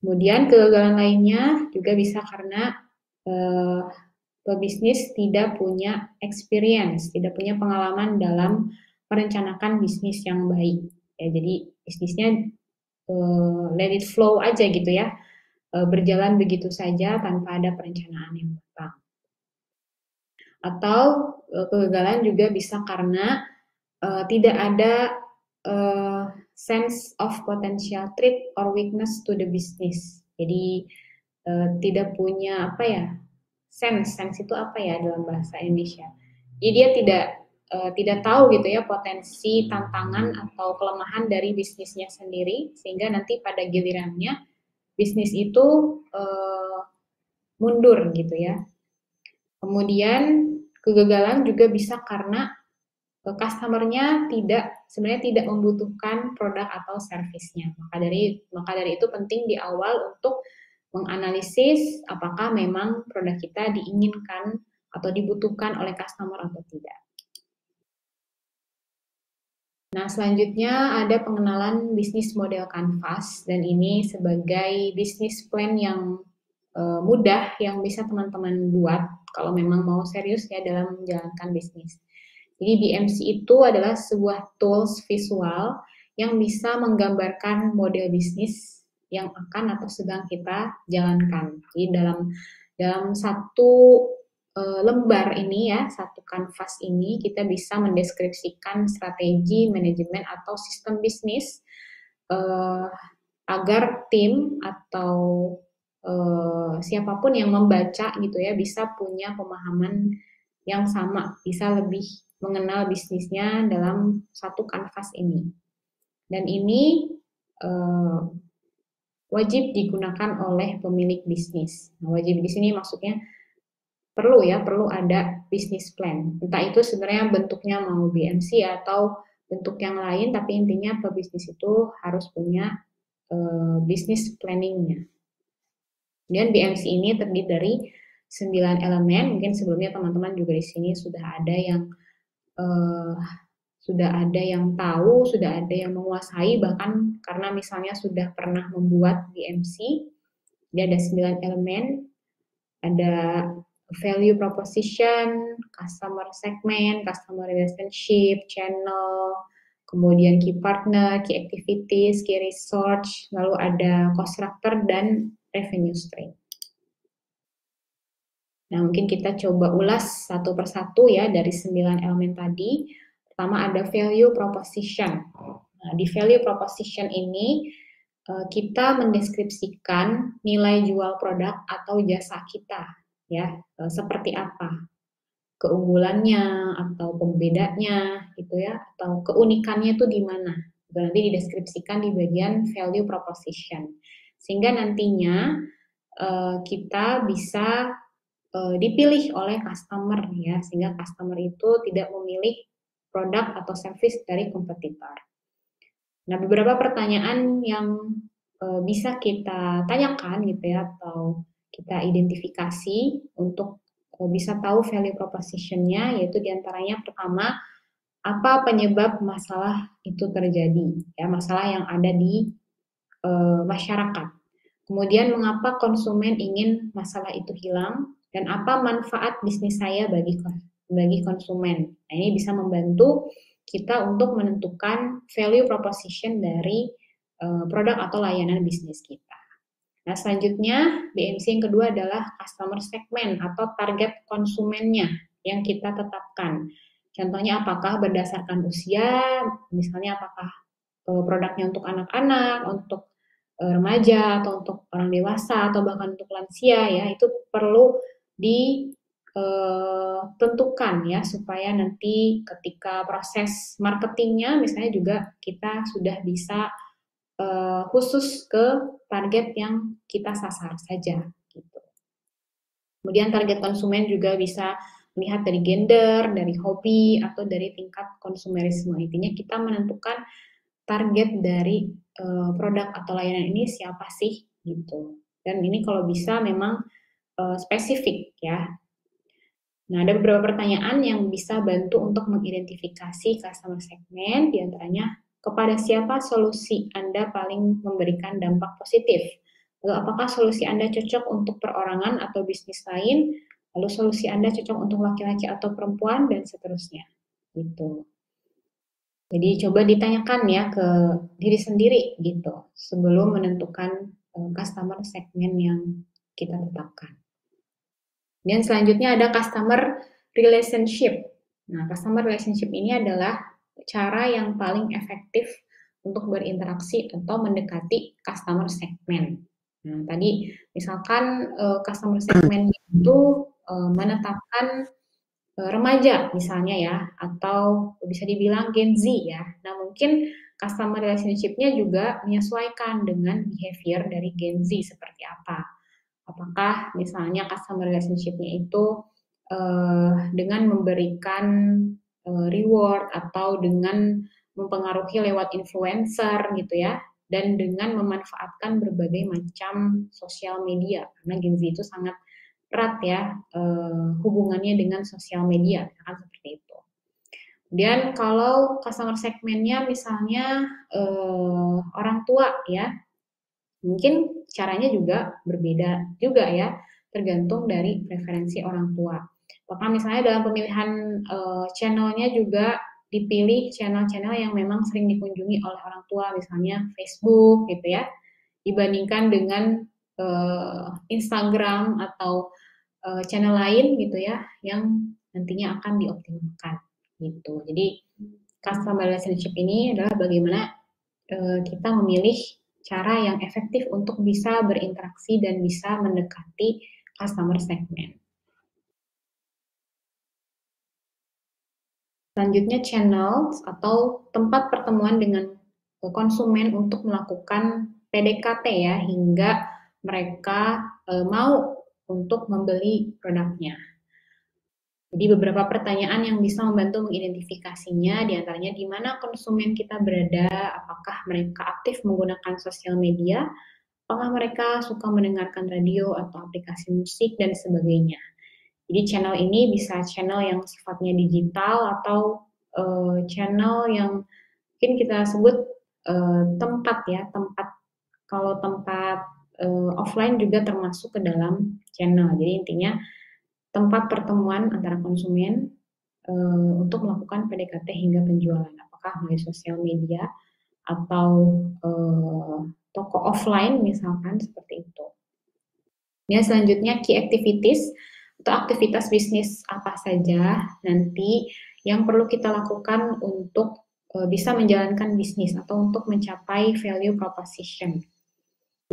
Kemudian kegagalan lainnya juga bisa karena pebisnis tidak punya experience, tidak punya pengalaman dalam merencanakan bisnis yang baik. Ya, jadi bisnisnya let it flow aja gitu ya, berjalan begitu saja tanpa ada perencanaan yang matang. Atau kegagalan juga bisa karena tidak ada sense of potential threat or weakness to the business. Jadi tidak punya apa ya, sense itu apa ya dalam bahasa Indonesia. Jadi dia tidak tahu gitu ya potensi, tantangan atau kelemahan dari bisnisnya sendiri sehingga nanti pada gilirannya bisnis itu mundur gitu ya. Kemudian kegagalan juga bisa karena customer-nya sebenarnya tidak membutuhkan produk atau servisnya. Maka dari itu penting di awal untuk menganalisis apakah memang produk kita diinginkan atau dibutuhkan oleh customer atau tidak. Nah, selanjutnya ada pengenalan bisnis model Canvas dan ini sebagai bisnis plan yang mudah yang bisa teman-teman buat kalau memang mau serius ya dalam menjalankan bisnis. Jadi BMC itu adalah sebuah tools visual yang bisa menggambarkan model bisnis yang akan atau sedang kita jalankan. Jadi dalam satu lembar ini ya, satu kanvas ini kita bisa mendeskripsikan strategi, manajemen atau sistem bisnis agar tim atau siapapun yang membaca gitu ya bisa punya pemahaman yang sama, bisa lebih mengenal bisnisnya dalam satu kanvas ini. Dan ini wajib digunakan oleh pemilik bisnis. Nah, wajib di sini maksudnya perlu ada bisnis plan. Entah itu sebenarnya bentuknya mau BMC atau bentuk yang lain, tapi intinya pebisnis itu harus punya bisnis planningnya. Kemudian BMC ini terdiri dari 9 elemen. Mungkin sebelumnya teman-teman juga di sini sudah ada yang tahu, sudah ada yang menguasai, bahkan karena misalnya sudah pernah membuat BMC. Dia ada 9 elemen, ada value proposition, customer segment, customer relationship, channel, kemudian key partner, key activities, key research, lalu ada cost structure dan revenue stream. Nah, mungkin kita coba ulas satu persatu ya dari 9 elemen tadi. Pertama ada value proposition. Nah, di value proposition ini kita mendeskripsikan nilai jual produk atau jasa kita, ya, seperti apa keunggulannya atau pembedanya, gitu ya, atau keunikannya itu di mana. Nanti dideskripsikan di bagian value proposition, sehingga nantinya kita bisa dipilih oleh customer, ya, sehingga customer itu tidak memilih produk atau service dari kompetitor. Nah, beberapa pertanyaan yang bisa kita tanyakan gitu ya, atau kita identifikasi untuk bisa tahu value proposition-nya, yaitu diantaranya pertama, apa penyebab masalah itu terjadi, ya, masalah yang ada di masyarakat. Kemudian mengapa konsumen ingin masalah itu hilang, dan apa manfaat bisnis saya bagi konsumen. Nah, ini bisa membantu kita untuk menentukan value proposition dari produk atau layanan bisnis kita. Nah, selanjutnya BMC yang kedua adalah customer segment atau target konsumennya yang kita tetapkan. Contohnya apakah berdasarkan usia, misalnya apakah produknya untuk anak-anak, untuk remaja, atau untuk orang dewasa, atau bahkan untuk lansia, ya, itu perlu ditentukan ya, supaya nanti ketika proses marketingnya misalnya juga kita sudah bisa khusus ke target yang kita sasar saja gitu. Kemudian target konsumen juga bisa melihat dari gender, dari hobi, atau dari tingkat konsumerisme. Intinya kita menentukan target dari produk atau layanan ini siapa sih gitu. Dan ini kalau bisa memang spesifik ya. Nah, ada beberapa pertanyaan yang bisa bantu untuk mengidentifikasi customer segment, diantaranya kepada siapa solusi Anda paling memberikan dampak positif. Lalu apakah solusi Anda cocok untuk perorangan atau bisnis lain, lalu solusi Anda cocok untuk laki-laki atau perempuan, dan seterusnya. Gitu. Jadi coba ditanyakan ya ke diri sendiri gitu, sebelum menentukan customer segment yang kita tetapkan. Dan selanjutnya ada customer relationship. Nah, customer relationship ini adalah cara yang paling efektif untuk berinteraksi atau mendekati customer segment. Nah, tadi misalkan customer segment itu menetapkan remaja misalnya ya, atau bisa dibilang Gen Z ya. Nah, mungkin customer relationship-nya juga menyesuaikan dengan behavior dari Gen Z seperti apa. Apakah misalnya customer relationship-nya itu dengan memberikan reward atau dengan mempengaruhi lewat influencer gitu ya, dan dengan memanfaatkan berbagai macam sosial media, karena Gen Z itu sangat erat ya hubungannya dengan sosial media, kan seperti itu. Kemudian kalau customer segmennya misalnya orang tua ya, mungkin caranya juga berbeda juga ya, tergantung dari preferensi orang tua. Apakah misalnya dalam pemilihan channelnya juga dipilih channel-channel yang memang sering dikunjungi oleh orang tua, misalnya Facebook gitu ya, dibandingkan dengan Instagram atau channel lain gitu ya, yang nantinya akan dioptimalkan gitu. Jadi customer relationship ini adalah bagaimana kita memilih cara yang efektif untuk bisa berinteraksi dan bisa mendekati customer segment. Selanjutnya channel atau tempat pertemuan dengan konsumen untuk melakukan PDKT ya, hingga mereka mau untuk membeli produknya. Jadi beberapa pertanyaan yang bisa membantu mengidentifikasinya, diantaranya di mana konsumen kita berada, apakah mereka aktif menggunakan sosial media, apakah mereka suka mendengarkan radio atau aplikasi musik, dan sebagainya. Jadi channel ini bisa channel yang sifatnya digital atau channel yang mungkin kita sebut tempat ya, tempat. Kalau tempat offline juga termasuk ke dalam channel. Jadi intinya tempat pertemuan antara konsumen untuk melakukan PDKT hingga penjualan, apakah melalui sosial media atau toko offline misalkan seperti itu. Ya, selanjutnya key activities atau aktivitas bisnis apa saja nanti yang perlu kita lakukan untuk bisa menjalankan bisnis atau untuk mencapai value proposition.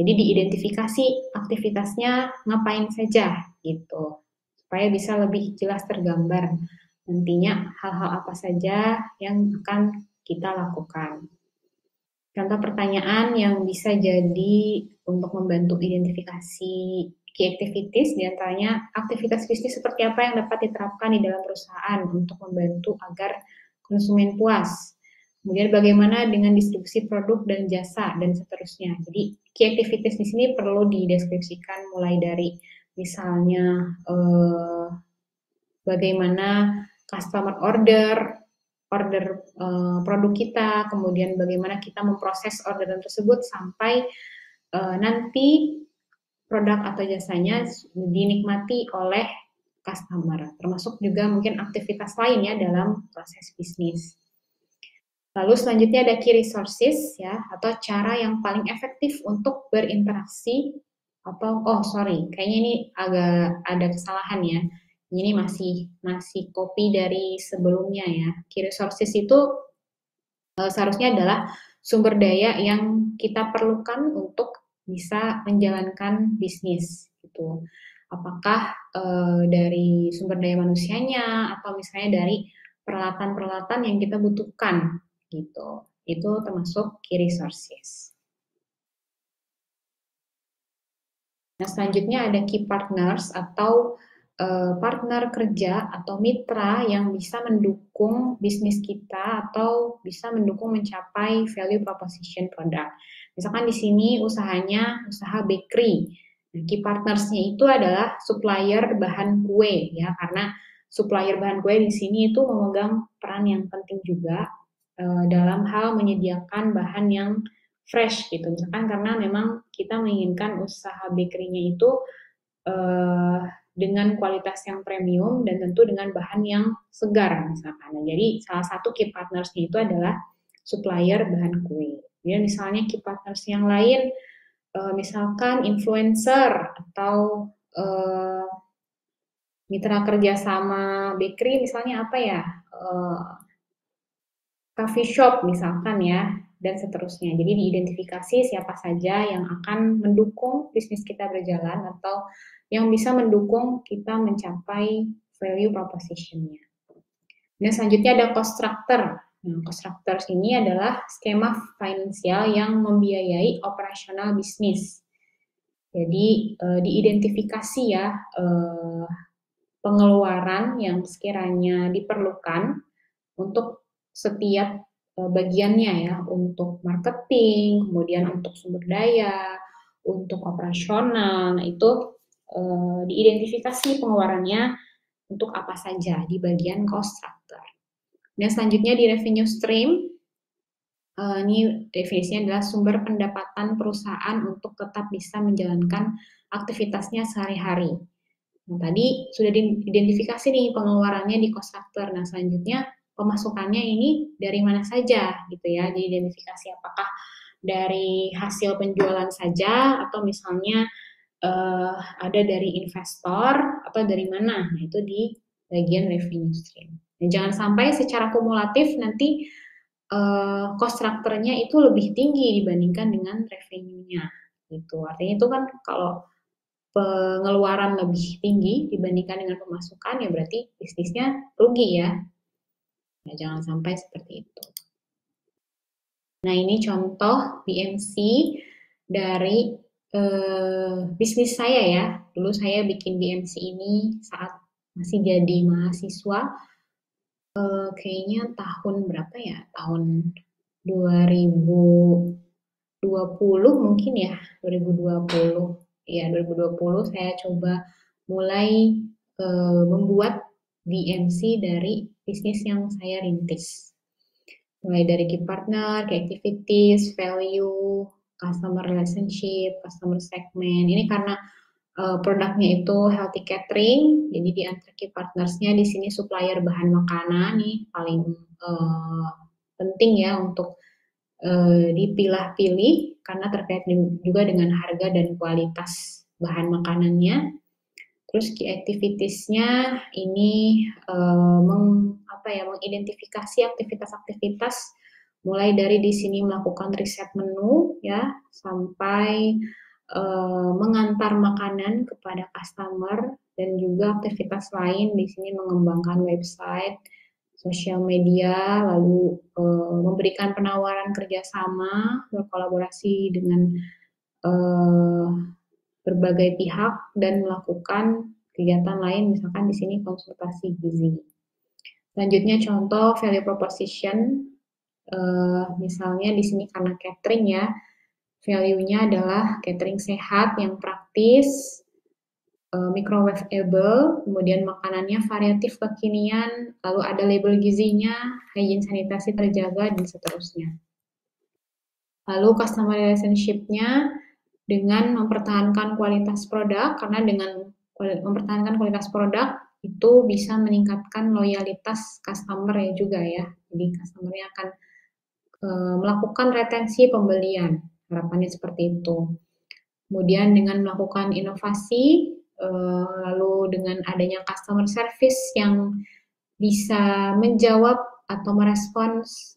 Jadi diidentifikasi aktivitasnya ngapain saja gitu, supaya bisa lebih jelas tergambar nantinya hal-hal apa saja yang akan kita lakukan. Contoh pertanyaan yang bisa jadi untuk membantu identifikasi key activities, diantaranya aktivitas bisnis seperti apa yang dapat diterapkan di dalam perusahaan untuk membantu agar konsumen puas. Kemudian bagaimana dengan distribusi produk dan jasa dan seterusnya. Jadi key activities di sini perlu dideskripsikan mulai dari misalnya bagaimana customer order produk kita, kemudian bagaimana kita memproses orderan tersebut sampai nanti produk atau jasanya dinikmati oleh customer, termasuk juga mungkin aktivitas lainnya dalam proses bisnis. Lalu selanjutnya ada key resources ya, atau cara yang paling efektif untuk berinteraksi atau kayaknya ini agak ada kesalahan ya. Ini masih copy dari sebelumnya ya. Key resources itu seharusnya adalah sumber daya yang kita perlukan untuk bisa menjalankan bisnis gitu. Apakah dari sumber daya manusianya atau misalnya dari peralatan-peralatan yang kita butuhkan gitu. Itu termasuk key resources. Nah, selanjutnya ada key partners atau partner kerja atau mitra yang bisa mendukung bisnis kita atau bisa mendukung mencapai value proposition produk. Misalkan di sini usahanya usaha bakery. Nah, key partnersnya itu adalah supplier bahan kue ya, karena supplier bahan kue di sini itu memegang peran yang penting juga dalam hal menyediakan bahan yang fresh gitu. Misalkan karena memang kita menginginkan usaha bakery-nya itu dengan kualitas yang premium dan tentu dengan bahan yang segar misalkan. Nah, jadi salah satu key partners-nya itu adalah supplier bahan kue. Kemudian misalnya key partners yang lain misalkan influencer atau mitra kerja sama bakery misalnya apa ya? Coffee shop misalkan ya, dan seterusnya. Jadi diidentifikasi siapa saja yang akan mendukung bisnis kita berjalan atau yang bisa mendukung kita mencapai value proposition-nya. Dan selanjutnya ada cost structure. Nah, cost structure ini adalah skema finansial yang membiayai operasional bisnis. Jadi diidentifikasi ya pengeluaran yang sekiranya diperlukan untuk setiap bagiannya ya, untuk marketing, kemudian untuk sumber daya, untuk operasional. Nah, itu diidentifikasi pengeluarannya untuk apa saja di bagian cost structure. Dan selanjutnya di revenue stream, ini definisinya adalah sumber pendapatan perusahaan untuk tetap bisa menjalankan aktivitasnya sehari-hari. Nah, tadi sudah diidentifikasi nih pengeluarannya di cost structure. Nah, selanjutnya pemasukannya ini dari mana saja gitu ya, diidentifikasi apakah dari hasil penjualan saja atau misalnya ada dari investor atau dari mana. Nah, itu di bagian revenue stream. Dan jangan sampai secara kumulatif nanti cost structure-nya itu lebih tinggi dibandingkan dengan revenue-nya gitu. Artinya itu kan kalau pengeluaran lebih tinggi dibandingkan dengan pemasukan ya berarti bisnisnya rugi ya. Ya, jangan sampai seperti itu. Nah, ini contoh BMC dari bisnis saya ya. Dulu saya bikin BMC ini saat masih jadi mahasiswa. Kayaknya tahun berapa ya? Tahun 2020 mungkin ya. 2020. Ya, 2020 saya coba mulai membuat BMC dari bisnis yang saya rintis. Mulai dari key partner, key activities, value, customer relationship, customer segment. Ini karena produknya itu healthy catering, jadi di antara key partnersnya di sini supplier bahan makanan nih paling penting ya untuk dipilah-pilih karena terkait juga dengan harga dan kualitas bahan makanannya. Terus key activities-nya ini mengidentifikasi aktivitas-aktivitas mulai dari di sini melakukan riset menu ya sampai mengantar makanan kepada customer dan juga aktivitas lain di sini mengembangkan website, sosial media, lalu memberikan penawaran kerjasama, berkolaborasi dengan berbagai pihak dan melakukan kegiatan lain, misalkan di sini konsultasi gizi. Selanjutnya contoh value proposition, misalnya di sini karena catering ya, value-nya adalah catering sehat yang praktis, microwavable, kemudian makanannya variatif kekinian, lalu ada label gizinya, hygiene sanitasi terjaga, dan seterusnya. Lalu customer relationship-nya dengan mempertahankan kualitas produk, karena dengan mempertahankan kualitas produk itu bisa meningkatkan loyalitas customer ya juga ya. Jadi customer-nya akan melakukan retensi pembelian, harapannya seperti itu. Kemudian dengan melakukan inovasi, lalu dengan adanya customer service yang bisa menjawab atau merespons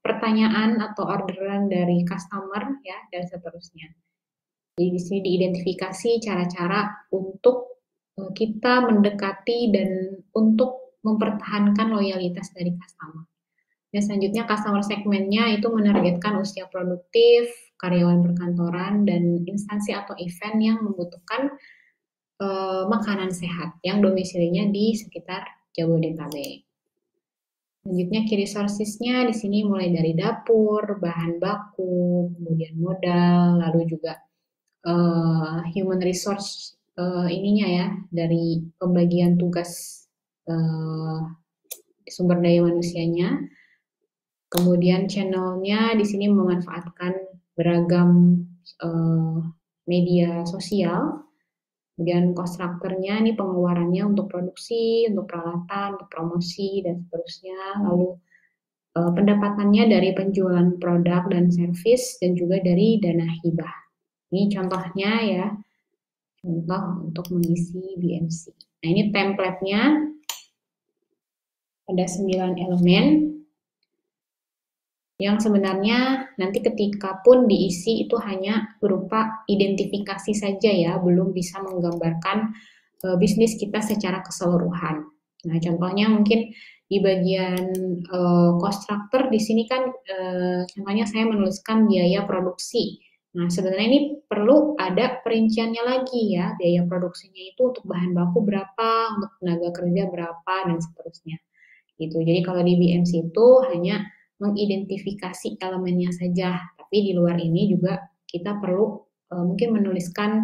pertanyaan atau orderan dari customer ya dan seterusnya. Jadi di sini diidentifikasi cara-cara untuk kita mendekati dan untuk mempertahankan loyalitas dari customer. Dan selanjutnya customer segmennya itu menargetkan usia produktif, karyawan perkantoran, dan instansi atau event yang membutuhkan makanan sehat yang domisilinya di sekitar Jabodetabek. Selanjutnya key resources-nya di sini mulai dari dapur, bahan baku, kemudian modal, lalu juga human resource ininya ya dari pembagian tugas sumber daya manusianya. Kemudian channelnya di sini memanfaatkan beragam media sosial. Kemudian cost structure-nya ini pengeluarannya untuk produksi, untuk peralatan, untuk promosi, dan seterusnya. Lalu pendapatannya dari penjualan produk dan service, dan juga dari dana hibah. Ini contohnya ya, contoh untuk mengisi BMC. Nah ini template-nya, ada 9 elemen, yang sebenarnya nanti ketika pun diisi itu hanya berupa identifikasi saja ya, belum bisa menggambarkan bisnis kita secara keseluruhan. Nah, contohnya mungkin di bagian cost structure di sini kan contohnya saya menuliskan biaya produksi. Nah, sebenarnya ini perlu ada perinciannya lagi ya, biaya produksinya itu untuk bahan baku berapa, untuk tenaga kerja berapa, dan seterusnya. Gitu. Jadi kalau di BMC itu hanya mengidentifikasi elemennya saja, tapi di luar ini juga kita perlu mungkin menuliskan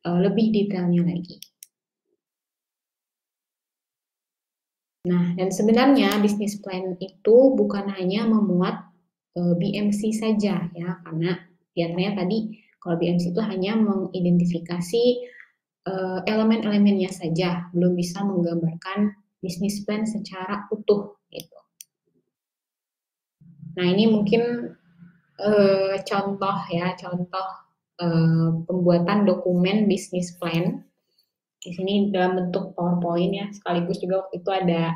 lebih detailnya lagi. Nah, dan sebenarnya bisnis plan itu bukan hanya memuat BMC saja ya, karena biasanya tadi kalau BMC itu hanya mengidentifikasi elemen-elemennya saja, belum bisa menggambarkan bisnis plan secara utuh gitu. Nah, ini mungkin contoh ya, contoh pembuatan dokumen bisnis plan. Di sini dalam bentuk PowerPoint ya, sekaligus juga waktu itu ada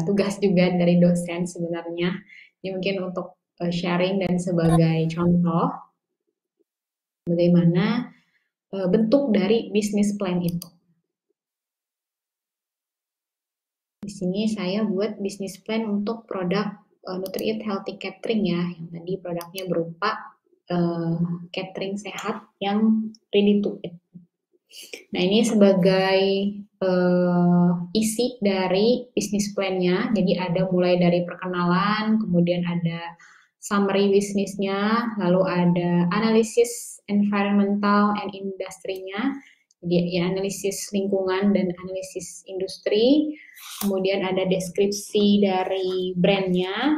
tugas juga dari dosen sebenarnya. Ini mungkin untuk sharing dan sebagai contoh bagaimana bentuk dari bisnis plan itu. Di sini saya buat bisnis plan untuk produk Nutri-Eat Healthy Catering ya, yang tadi produknya berupa catering sehat yang ready to eat. Nah, ini sebagai isi dari bisnis plan-nya. Jadi ada mulai dari perkenalan, kemudian ada summary bisnisnya, lalu ada analisis environmental and industry-nya. Jadi ya, analisis lingkungan dan analisis industri. Kemudian ada deskripsi dari brand-nya,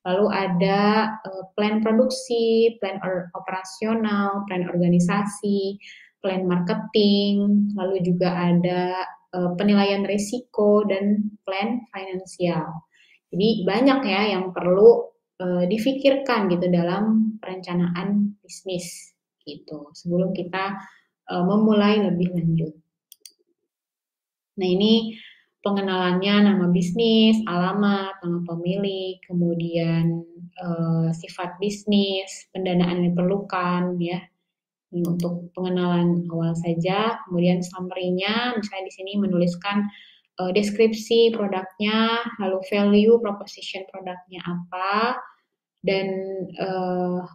lalu ada plan produksi, plan operasional, plan organisasi, plan marketing, lalu juga ada penilaian risiko dan plan finansial. Jadi banyak ya yang perlu difikirkan gitu dalam perencanaan bisnis gitu sebelum kita memulai lebih lanjut. Nah, ini pengenalannya, nama bisnis, alamat, nama pemilik, kemudian sifat bisnis, pendanaan yang diperlukan, ya. Ini untuk pengenalan awal saja. Kemudian summary-nya, misalnya di sini menuliskan deskripsi produknya, lalu value proposition produknya apa, dan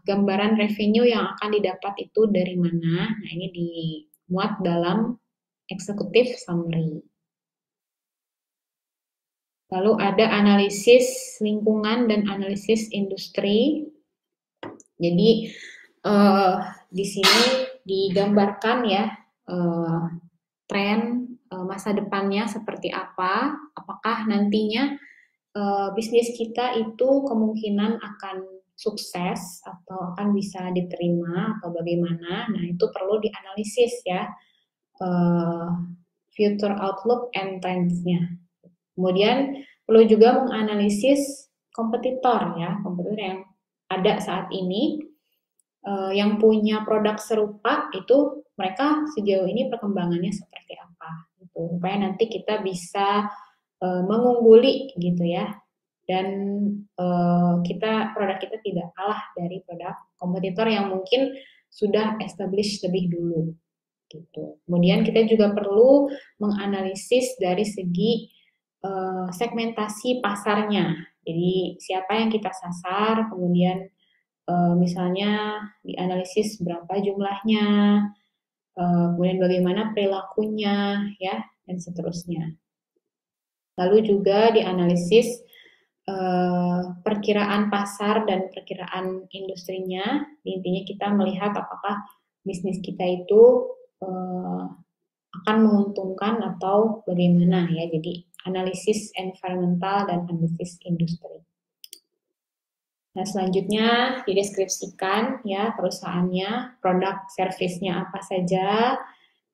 gambaran revenue yang akan didapat itu dari mana. Nah, ini dimuat dalam executive summary. Lalu ada analisis lingkungan dan analisis industri. Jadi di sini digambarkan ya tren masa depannya seperti apa, apakah nantinya bisnis kita itu kemungkinan akan sukses atau akan bisa diterima atau bagaimana. Nah, itu perlu dianalisis ya, future outlook and trends-nya. Kemudian perlu juga menganalisis kompetitor ya, kompetitor yang ada saat ini, yang punya produk serupa itu mereka sejauh ini perkembangannya seperti apa, gitu. Supaya nanti kita bisa mengungguli gitu ya, dan produk kita tidak kalah dari produk kompetitor yang mungkin sudah established lebih dulu gitu. Kemudian kita juga perlu menganalisis dari segi segmentasi pasarnya. Jadi siapa yang kita sasar, kemudian misalnya dianalisis berapa jumlahnya, kemudian bagaimana perilakunya ya, dan seterusnya. Lalu juga dianalisis perkiraan pasar dan perkiraan industrinya. Intinya kita melihat apakah bisnis kita itu akan menguntungkan atau bagaimana ya. Jadi analisis environmental dan analisis industri. Nah, selanjutnya dideskripsikan ya perusahaannya, produk servisnya apa saja,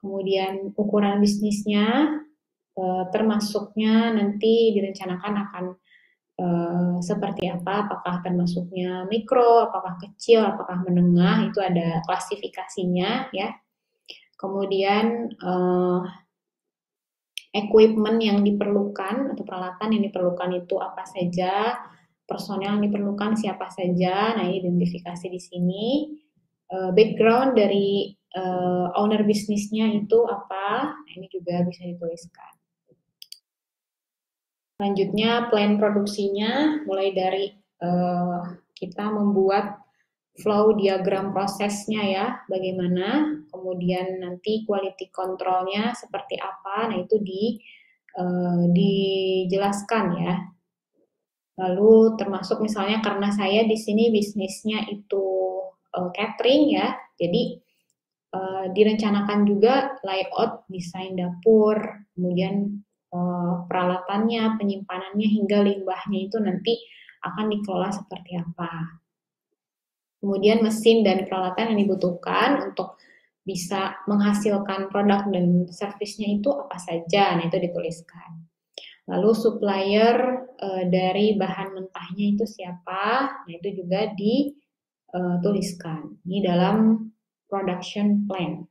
kemudian ukuran bisnisnya, termasuknya nanti direncanakan akan seperti apa, apakah termasuknya mikro, apakah kecil, apakah menengah, itu ada klasifikasinya ya. Kemudian equipment yang diperlukan atau peralatan yang diperlukan itu apa saja, personel yang diperlukan siapa saja. Nah, ini identifikasi di sini. Background dari owner bisnisnya itu apa, nah, ini juga bisa dituliskan. Selanjutnya plan produksinya, mulai dari kita membuat flow diagram prosesnya ya, bagaimana, kemudian nanti quality controlnya seperti apa, nah itu dijelaskan ya. Lalu termasuk misalnya karena saya di sini bisnisnya itu catering ya, jadi direncanakan juga layout desain dapur, kemudian peralatannya, penyimpanannya hingga limbahnya itu nanti akan dikelola seperti apa. Kemudian mesin dan peralatan yang dibutuhkan untuk bisa menghasilkan produk dan servisnya itu apa saja, nah itu dituliskan. Lalu supplier dari bahan mentahnya itu siapa, nah itu juga dituliskan. Ini dalam production plan.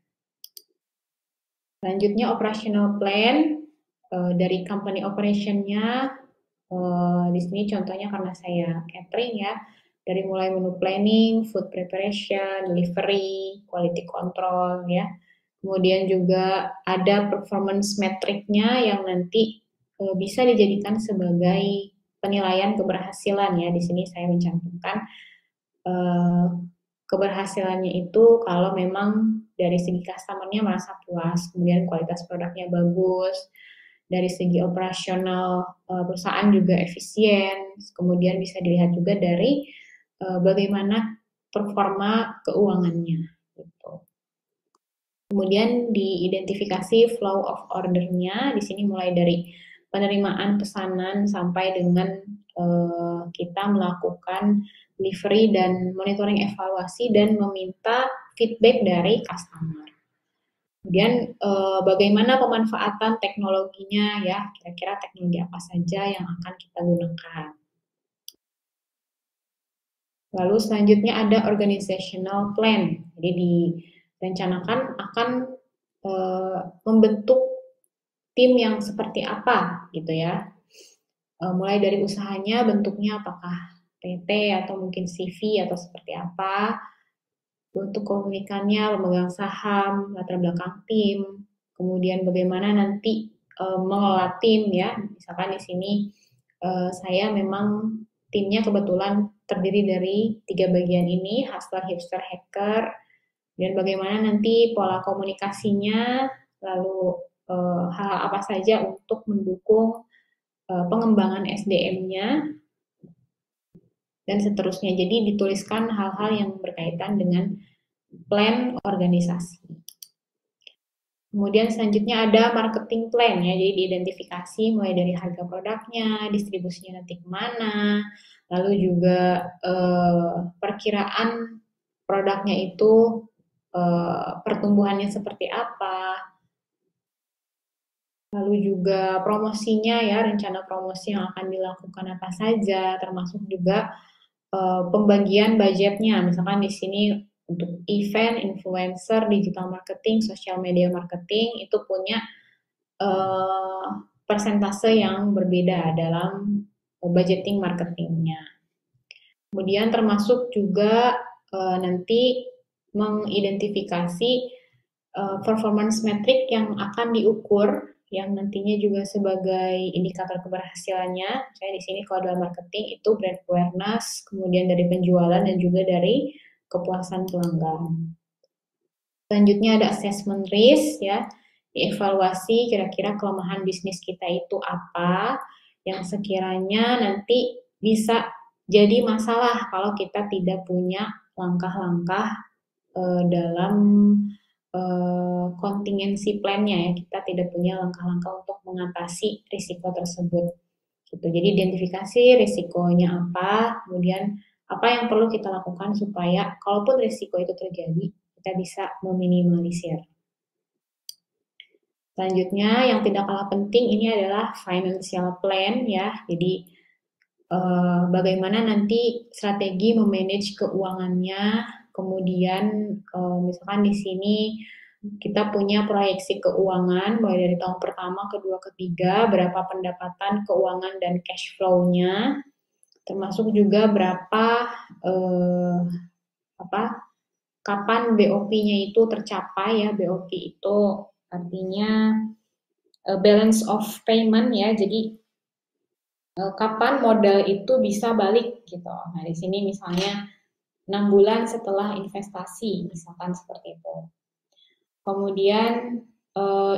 Selanjutnya operational plan dari company operation-nya. Di sini contohnya karena saya catering ya, dari mulai menu planning, food preparation, delivery, quality control ya. Kemudian juga ada performance metric-nya yang nanti bisa dijadikan sebagai penilaian keberhasilan ya. Di sini saya mencantumkan keberhasilannya itu kalau memang dari segi customer-nya merasa puas, kemudian kualitas produknya bagus, dari segi operasional perusahaan juga efisien, kemudian bisa dilihat juga dari bagaimana performa keuangannya. Gitu. Kemudian diidentifikasi flow of order-nya, di sini mulai dari penerimaan pesanan sampai dengan kita melakukan delivery dan monitoring evaluasi dan meminta feedback dari customer. Kemudian bagaimana pemanfaatan teknologinya ya, kira-kira teknologi apa saja yang akan kita gunakan. Lalu selanjutnya ada organizational plan. Jadi direncanakan akan membentuk tim yang seperti apa gitu ya. Mulai dari usahanya, bentuknya apakah PT atau mungkin CV atau seperti apa, bentuk kepemilikannya, pemegang saham, latar belakang tim, kemudian bagaimana nanti mengelola tim ya. Misalkan di sini saya memang timnya kebetulan terdiri dari 3 bagian ini, hustler, hipster, hacker, dan bagaimana nanti pola komunikasinya, lalu hal apa saja untuk mendukung pengembangan SDM-nya, dan seterusnya. Jadi dituliskan hal-hal yang berkaitan dengan plan organisasi. Kemudian selanjutnya ada marketing plan ya, jadi diidentifikasi mulai dari harga produknya, distribusinya nanti kemana, lalu juga perkiraan produknya itu pertumbuhannya seperti apa, lalu juga promosinya ya, rencana promosi yang akan dilakukan apa saja, termasuk juga pembagian budgetnya. Misalkan di sini untuk event, influencer, digital marketing, social media marketing itu punya persentase yang berbeda dalam budgeting marketingnya. Kemudian termasuk juga nanti mengidentifikasi performance metric yang akan diukur, yang nantinya juga sebagai indikator keberhasilannya. Saya di sini kalau dalam marketing itu brand awareness, kemudian dari penjualan dan juga dari kepuasan pelanggan. Selanjutnya ada assessment risk ya, dievaluasi kira-kira kelemahan bisnis kita itu apa yang sekiranya nanti bisa jadi masalah kalau kita tidak punya langkah-langkah dalam kontingensi plan-nya ya, kita tidak punya langkah-langkah untuk mengatasi risiko tersebut. Gitu. Jadi identifikasi risikonya apa, kemudian apa yang perlu kita lakukan supaya kalaupun risiko itu terjadi, kita bisa meminimalisir. Selanjutnya yang tidak kalah penting ini adalah financial plan ya. Jadi bagaimana nanti strategi memanage keuangannya, kemudian misalkan di sini kita punya proyeksi keuangan mulai dari tahun pertama, kedua, ketiga, berapa pendapatan keuangan dan cash flow-nya, termasuk juga berapa kapan BOP-nya itu tercapai ya. BOP itu artinya balance of payment ya. Jadi kapan modal itu bisa balik gitu. Nah, di sini misalnya 6 bulan setelah investasi, misalkan seperti itu. Kemudian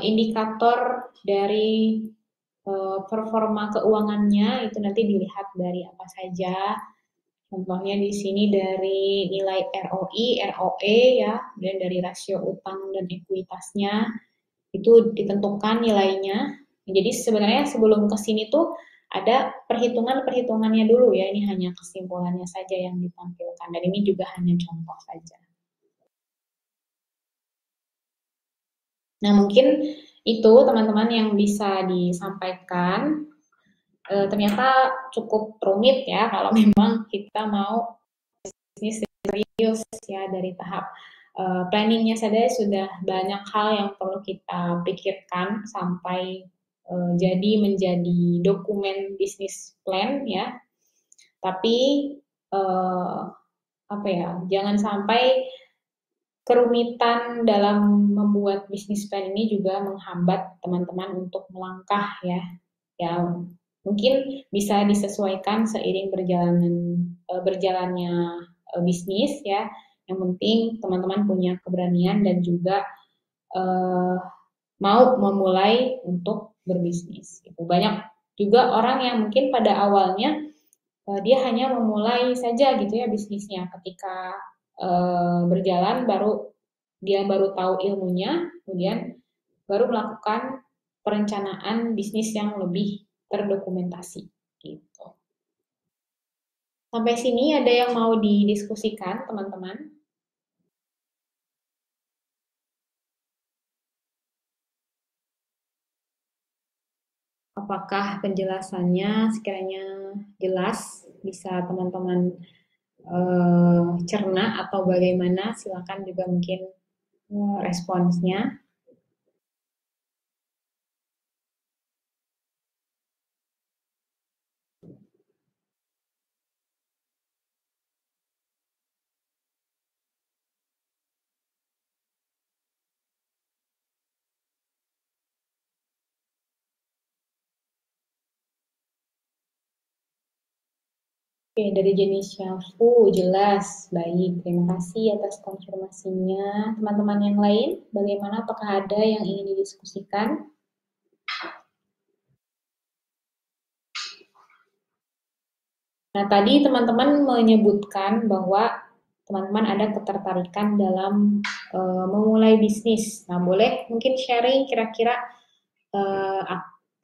indikator dari performa keuangannya itu nanti dilihat dari apa saja. Contohnya di sini dari nilai ROI, ROE ya, dan dari rasio utang dan ekuitasnya itu ditentukan nilainya. Jadi sebenarnya sebelum ke sini tuh ada perhitungannya dulu ya. Ini hanya kesimpulannya saja yang ditampilkan dan ini juga hanya contoh saja. Nah, mungkin itu teman-teman yang bisa disampaikan. Ternyata cukup rumit ya kalau memang kita mau bisnis serius ya. Dari tahap planningnya saja sudah banyak hal yang perlu kita pikirkan sampai jadi menjadi dokumen bisnis plan ya. Tapi jangan sampai kerumitan dalam membuat bisnis plan ini juga menghambat teman-teman untuk melangkah ya. Ya, mungkin bisa disesuaikan seiring berjalannya bisnis ya. Yang penting teman-teman punya keberanian dan juga mau memulai untuk berbisnis. Gitu. Banyak juga orang yang mungkin pada awalnya dia hanya memulai saja gitu ya bisnisnya. Ketika berjalan dia baru tahu ilmunya, kemudian baru melakukan perencanaan bisnis yang lebih terdokumentasi gitu. Sampai sini ada yang mau didiskusikan, teman-teman? Apakah penjelasannya sekiranya jelas, bisa teman-teman cerna atau bagaimana? Silakan juga mungkin responsnya. Oke, dari jenis Syafu, jelas. Baik, terima kasih atas konfirmasinya. Teman-teman yang lain, bagaimana? Apakah ada yang ingin didiskusikan? Nah, tadi teman-teman menyebutkan bahwa teman-teman ada ketertarikan dalam memulai bisnis. Nah, boleh mungkin sharing kira-kira uh,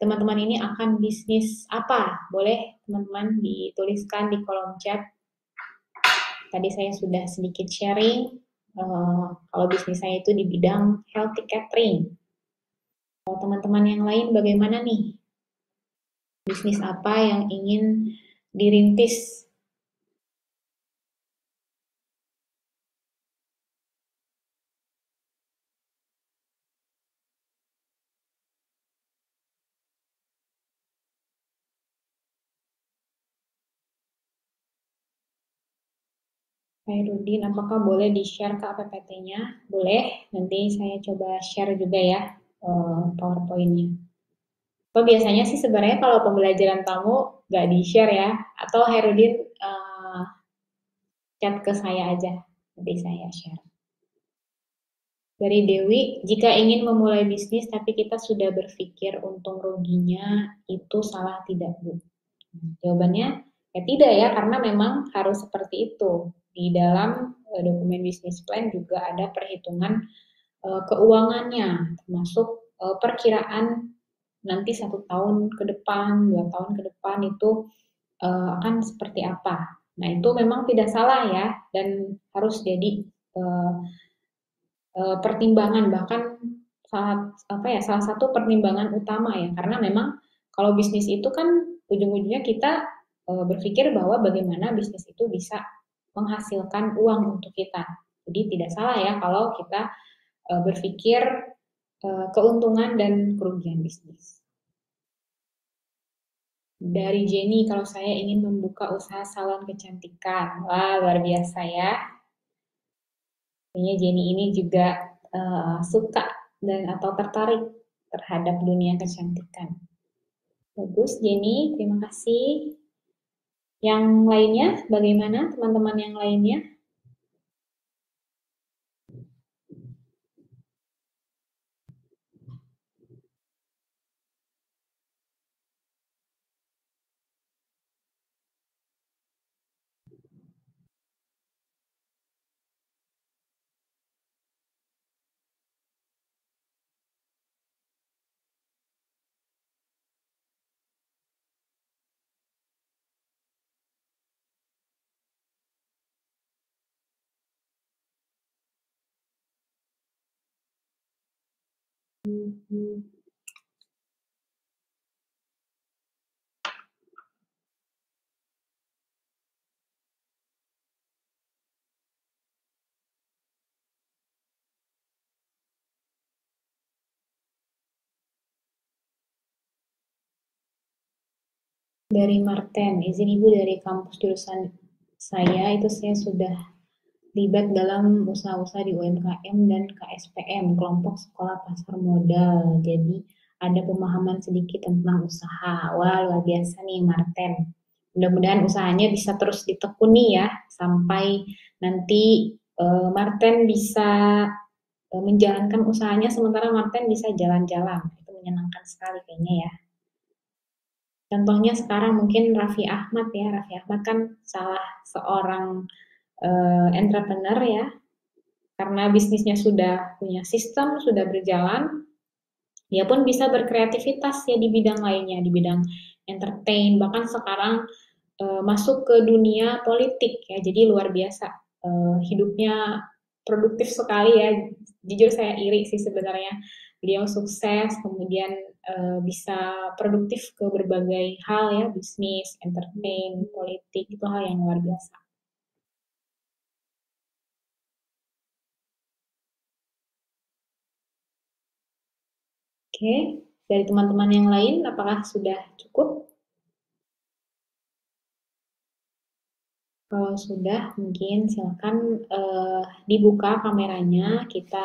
teman-teman ini akan bisnis apa? Boleh teman-teman dituliskan di kolom chat. Tadi saya sudah sedikit sharing kalau bisnis saya itu di bidang healthy catering. Kalau teman-teman yang lain bagaimana nih? Bisnis apa yang ingin dirintis? Khairudin, apakah boleh di-share ke PPT-nya? Boleh, nanti saya coba share juga ya PowerPoint-nya. Biasanya sih sebenarnya kalau pembelajaran tamu nggak di-share ya, atau Khairudin chat ke saya aja, nanti saya share. Dari Dewi, jika ingin memulai bisnis tapi kita sudah berpikir untung ruginya, itu salah tidak, Bu? Jawabannya, ya tidak ya, karena memang harus seperti itu. Di dalam dokumen bisnis plan juga ada perhitungan keuangannya, termasuk perkiraan nanti 1 tahun ke depan, 2 tahun ke depan itu akan seperti apa. Nah itu memang tidak salah ya, dan harus jadi uh, pertimbangan, bahkan salah satu pertimbangan utama ya, karena memang kalau bisnis itu kan ujung-ujungnya kita berpikir bahwa bagaimana bisnis itu bisa menghasilkan uang untuk kita. Jadi tidak salah ya kalau kita berpikir keuntungan dan kerugian bisnis. Dari Jenny, kalau saya ingin membuka usaha salon kecantikan. Wah, luar biasa ya. Kayaknya Jenny ini juga suka dan atau tertarik terhadap dunia kecantikan. Bagus, Jenny. Terima kasih. Yang lainnya, bagaimana teman-teman yang lainnya? Dari Marten, izin Ibu dari kampus jurusan saya itu saya sudah terlibat dalam usaha-usaha di UMKM dan KSPM, kelompok sekolah pasar modal. Jadi ada pemahaman sedikit tentang usaha. Wah, luar biasa nih Marten. Mudah-mudahan usahanya bisa terus ditekuni ya sampai nanti Marten bisa menjalankan usahanya sementara Marten bisa jalan-jalan. Itu menyenangkan sekali kayaknya ya. Contohnya sekarang mungkin Raffi Ahmad ya. Raffi Ahmad kan salah seorang entrepreneur ya, karena bisnisnya sudah punya sistem, sudah berjalan, dia pun bisa berkreativitas ya di bidang lainnya, di bidang entertain, bahkan sekarang masuk ke dunia politik ya, jadi luar biasa hidupnya produktif sekali ya. Jujur saya iri sih sebenarnya, beliau sukses, kemudian bisa produktif ke berbagai hal ya, bisnis, entertain, politik, itu hal yang luar biasa. Oke, dari teman-teman yang lain, apakah sudah cukup? Kalau sudah, mungkin silakan dibuka kameranya. Kita